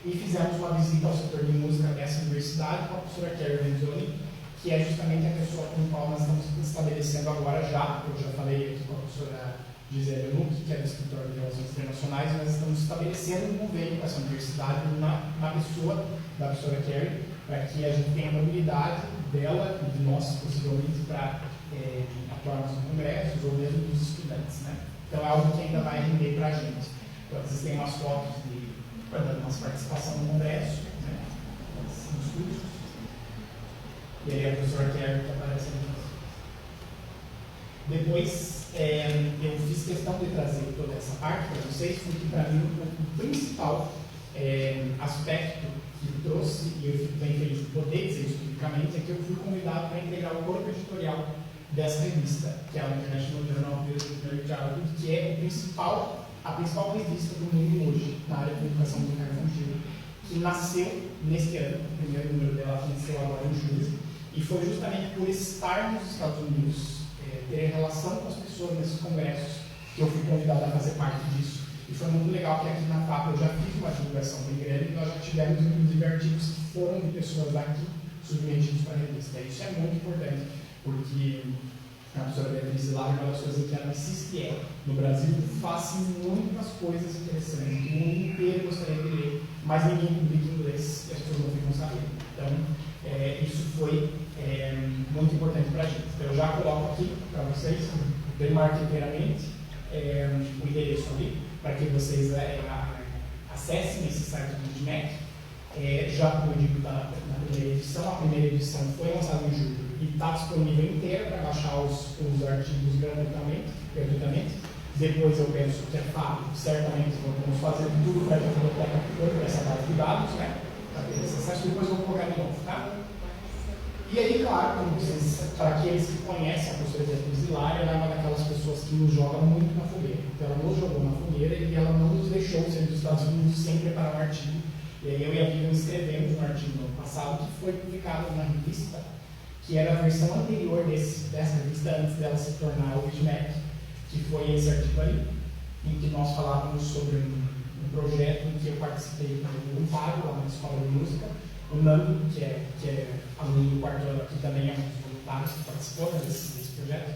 E fizemos uma visita ao setor de música dessa universidade com a professora Carrie Venzoli, que é justamente a pessoa com a qual nós estamos estabelecendo agora já, eu já falei aqui com a professora Gisele Nuck, que é do Escritório de Relações Internacionais, nós estamos estabelecendo um convênio com essa universidade na pessoa da professora Carrie, para que a gente tenha a mobilidade dela e de nós, possivelmente, para atuar nos congressos ou mesmo dos estudantes, né? Então é algo que ainda vai render para a gente. Então vocês têm umas fotos da nossa participação no congresso, né? Nos cursos. E aí a professora Kerry que aparece ali. Depois eu fiz questão de trazer toda essa parte para vocês, porque para mim o principal aspecto que trouxe, e eu fico bem feliz de poder dizer isso publicamente, é que eu fui convidado para integrar o corpo editorial dessa revista, que é a International Journal of Early Childhood, que é a principal revista do mundo hoje na área de educação musical infantil, que nasceu neste ano, o primeiro número dela nasceu agora em julho, e foi justamente por estar nos Estados Unidos, ter relação com as pessoas nesses congressos, que eu fui convidado a fazer parte disso. E foi muito legal que aqui na FAP eu já fiz uma divulgação bem grande e nós já tivemos inclusive artigos que foram de pessoas daqui submetidos para a revista. Isso é muito importante, porque a professora Beatriz Lai, uma das coisas que ela insiste no Brasil faz muitas coisas interessantes, que o mundo inteiro gostaria de ler, mas ninguém publica em inglês e as pessoas não ficam sabendo. Então, isso foi já coloco aqui para vocês, bem marqueteiramente, o endereço ali, para que vocês acessem esse site do GitMac. Já como eu digo na primeira edição, a primeira edição foi lançada em julho e está disponível inteira para baixar os artigos gratuitamente. Depois eu penso que é fácil, certamente vamos fazer tudo para a biblioteca por essa base de dados, né? Para ter esse acesso, depois eu vou colocar de novo, tá? E aí, claro, para aqueles que conhecem a professora Beatriz Hilária, ela é uma daquelas pessoas que nos joga muito na fogueira. Então, ela nos jogou na fogueira e ela não nos deixou sair dos Estados Unidos sem preparar um artigo. E aí eu e a Vivian escrevemos um artigo no ano passado que foi publicado na revista, que era a versão anterior dessa revista, antes dela se tornar o GitMac, que foi esse artigo ali, em que nós falávamos sobre um projeto em que eu participei como voluntário lá na Escola de Música. O Nando, que é aluno do quarto ano aqui, também é um dos voluntários que participou desse projeto,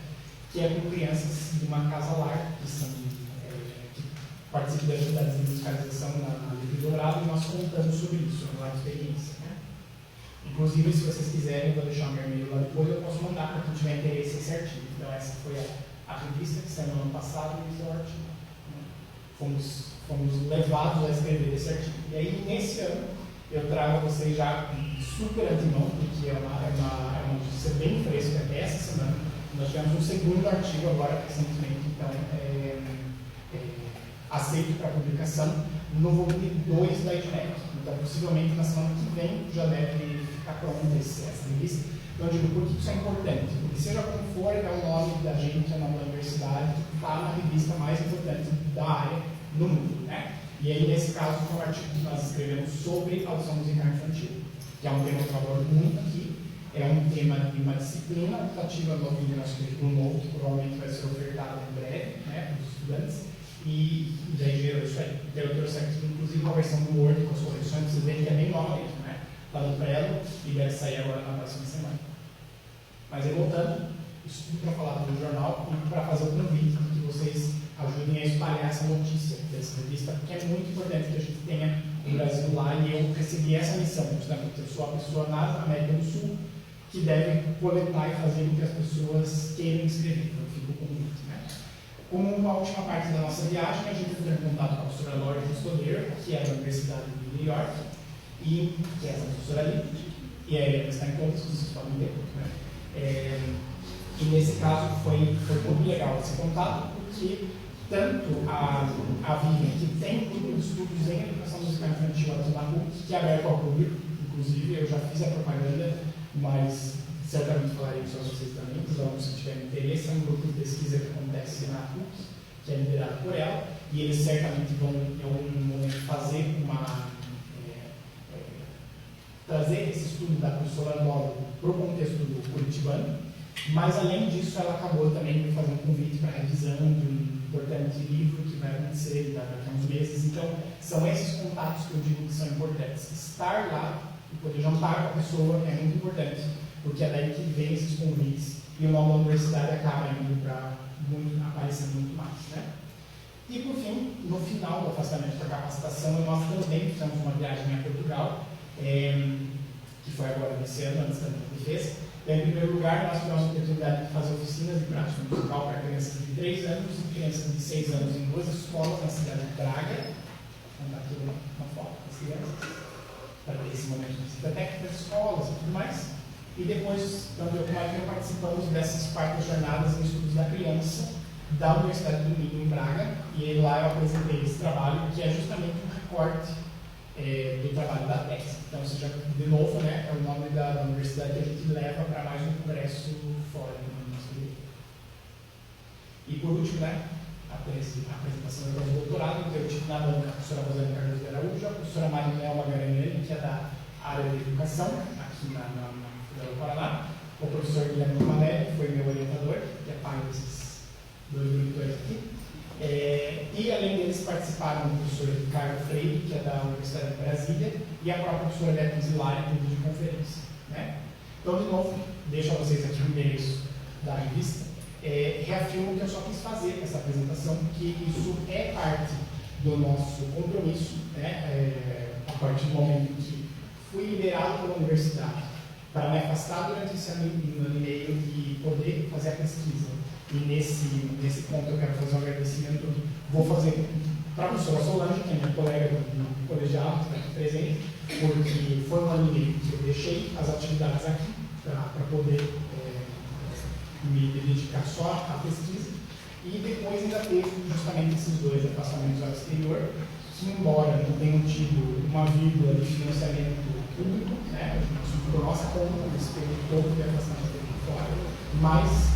que é com crianças de uma casa-lar, que participam das atividades de musicalização na Livre Dourado, e nós contamos sobre isso, na experiência. Né? Inclusive, se vocês quiserem, eu vou deixar o meu e-mail lá depois, eu posso mandar para quem tiver interesse esse artigo. Então, essa foi a revista que saiu no ano passado e esse é o artigo. Né? Fomos levados a escrever esse artigo. E aí, nesse ano, eu trago a vocês já super antemão, porque é uma notícia bem fresca até essa semana. Nós tivemos um segundo artigo agora, recentemente, então, aceito para publicação no volume 2 da GitMac. Então, possivelmente, na semana que vem, já deve ficar pronta essa revista. Então, eu digo, por que isso é importante? Porque, seja como for, é o nome da gente, é o nome da universidade, que está na revista mais importante da área no mundo, né? E aí, nesse caso, foi um artigo que nós escrevemos sobre audição musical infantil, que é um tema que eu adoro muito aqui, é um tema de uma disciplina optativa no nosso currículo novo, que provavelmente vai ser ofertado em breve, né, para os estudantes, e daí gerou isso aí. Então, eu trouxe aqui, inclusive, uma versão do Word com as correções, vocês veem que é bem nova mesmo, né? Está no Trello e deve sair agora na próxima semana. Mas aí, voltando, isso tudo para falar do jornal e para fazer o convite que vocês ajudem a espalhar essa notícia dessa revista, porque é muito importante que a gente tenha o Brasil lá, e eu recebi essa missão, justamente. Eu sou a pessoa na América do Sul que deve coletar e fazer com que as pessoas queiram escrever. Então, fica o convite, né? Como uma última parte da nossa viagem, a gente entrou em contato com a professora Laura Custodeiro, que é da Universidade de New York, e que é essa professora ali, e aí ela está em todos, vocês podem ver, né? E nesse caso foi muito legal esse contato, porque tanto a Vivian, que tem grupo de estudos em educação musical infantil aqui na PUC, que é aberto ao público, inclusive eu já fiz a propaganda, mas certamente falarei isso a vocês também, os alunos que tiverem interesse, é um grupo de pesquisa que acontece na PUC, que é liderado por ela, e eles certamente vão em algum momento fazer trazer esse estudo da professora Nova para o contexto do curitibano, mas além disso ela acabou também me fazendo um convite para a revisão de um importante livro que vai acontecer daqui a uns meses. Então, são esses contatos que eu digo que são importantes. Estar lá e poder jantar com a pessoa é muito importante, porque é daí que vem esses convites e o nome da universidade acaba indo para aparecer muito mais, né? E, por fim, no final do afastamento da capacitação, nós também fizemos uma viagem a Portugal, que foi agora nesse ano, antes da gente fez. Em primeiro lugar, nós tivemos a oportunidade de fazer oficinas de prática musical para crianças de 3 anos e crianças de 6 anos em 2 escolas na cidade de Braga. Vamos dar aqui uma foto das crianças, para ter esse momento de visita técnica das escolas e tudo mais. E depois, tanto eu como a Vivian participamos dessas 4 jornadas em estudos da criança da Universidade do Minho, em Braga, e aí lá eu apresentei esse trabalho, que é justamente um recorte do trabalho da tese. Então, ou seja, de novo, né, é o nome da universidade que a gente leva para mais um congresso fora do nosso livro. E por último, né, a apresentação do doutorado, então eu tive na banca a professora Rosane Carlos de Araújo, a professora Marinela Magaranelli, que é da área de educação, aqui na Federal do Paraná, o professor Guilherme Romanelli, que foi meu orientador, que é pai desses 2 monitores aqui. E além deles participaram o professor Ricardo Freire, que é da Universidade de Brasília, e a própria professora Beatriz Hilária, em videoconferência, né? Então, de novo, deixo a vocês aqui o endereço da revista. Reafirmo que eu só quis fazer essa apresentação, porque isso é parte do nosso compromisso, né? A partir do momento que fui liberado pela universidade para me afastar durante esse ano e meio e poder fazer a pesquisa. E nesse ponto eu quero fazer um agradecimento. Vou fazer para a professora Solange, que é minha colega do colegial, que está aqui presente, porque foi um ano e meio que eu deixei as atividades aqui para poder me dedicar só à pesquisa. E depois ainda teve justamente esses 2 afastamentos ao exterior, que embora não tenham tido uma vírgula de financiamento público, né, por nossa conta, nesse período todo de afastamento aqui fora, mas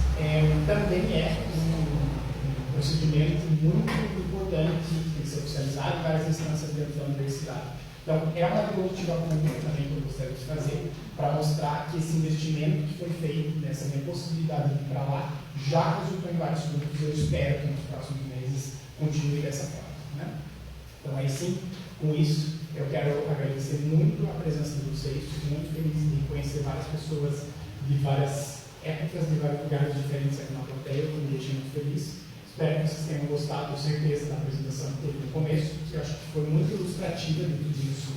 também é um procedimento muito importante, que tem que ser oficializado em várias instâncias dentro da universidade. Então, é uma diapositiva pública também que eu gostaria de fazer, para mostrar que esse investimento que foi feito, nessa minha possibilidade de ir para lá, já resultou em vários frutos. Eu espero que nos próximos meses continue dessa forma, né? Então, aí sim, com isso, eu quero agradecer muito a presença de vocês. Fico muito feliz de conhecer várias pessoas de várias épocas, de vários lugares diferentes aqui na plateia, que me deixa muito feliz. Espero que vocês tenham gostado, com certeza, da apresentação que teve no começo, que eu acho que foi muito ilustrativa de tudo isso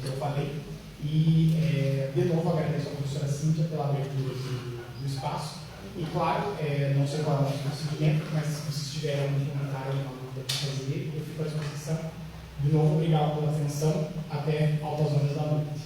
que eu falei. E, de novo, agradeço à professora Cíntia pela abertura do espaço. E, claro, não sei qual é o procedimento, mas se vocês tiverem algum comentário, alguma dúvida para fazer, eu fico à disposição. De novo, obrigado pela atenção. Até altas horas da noite.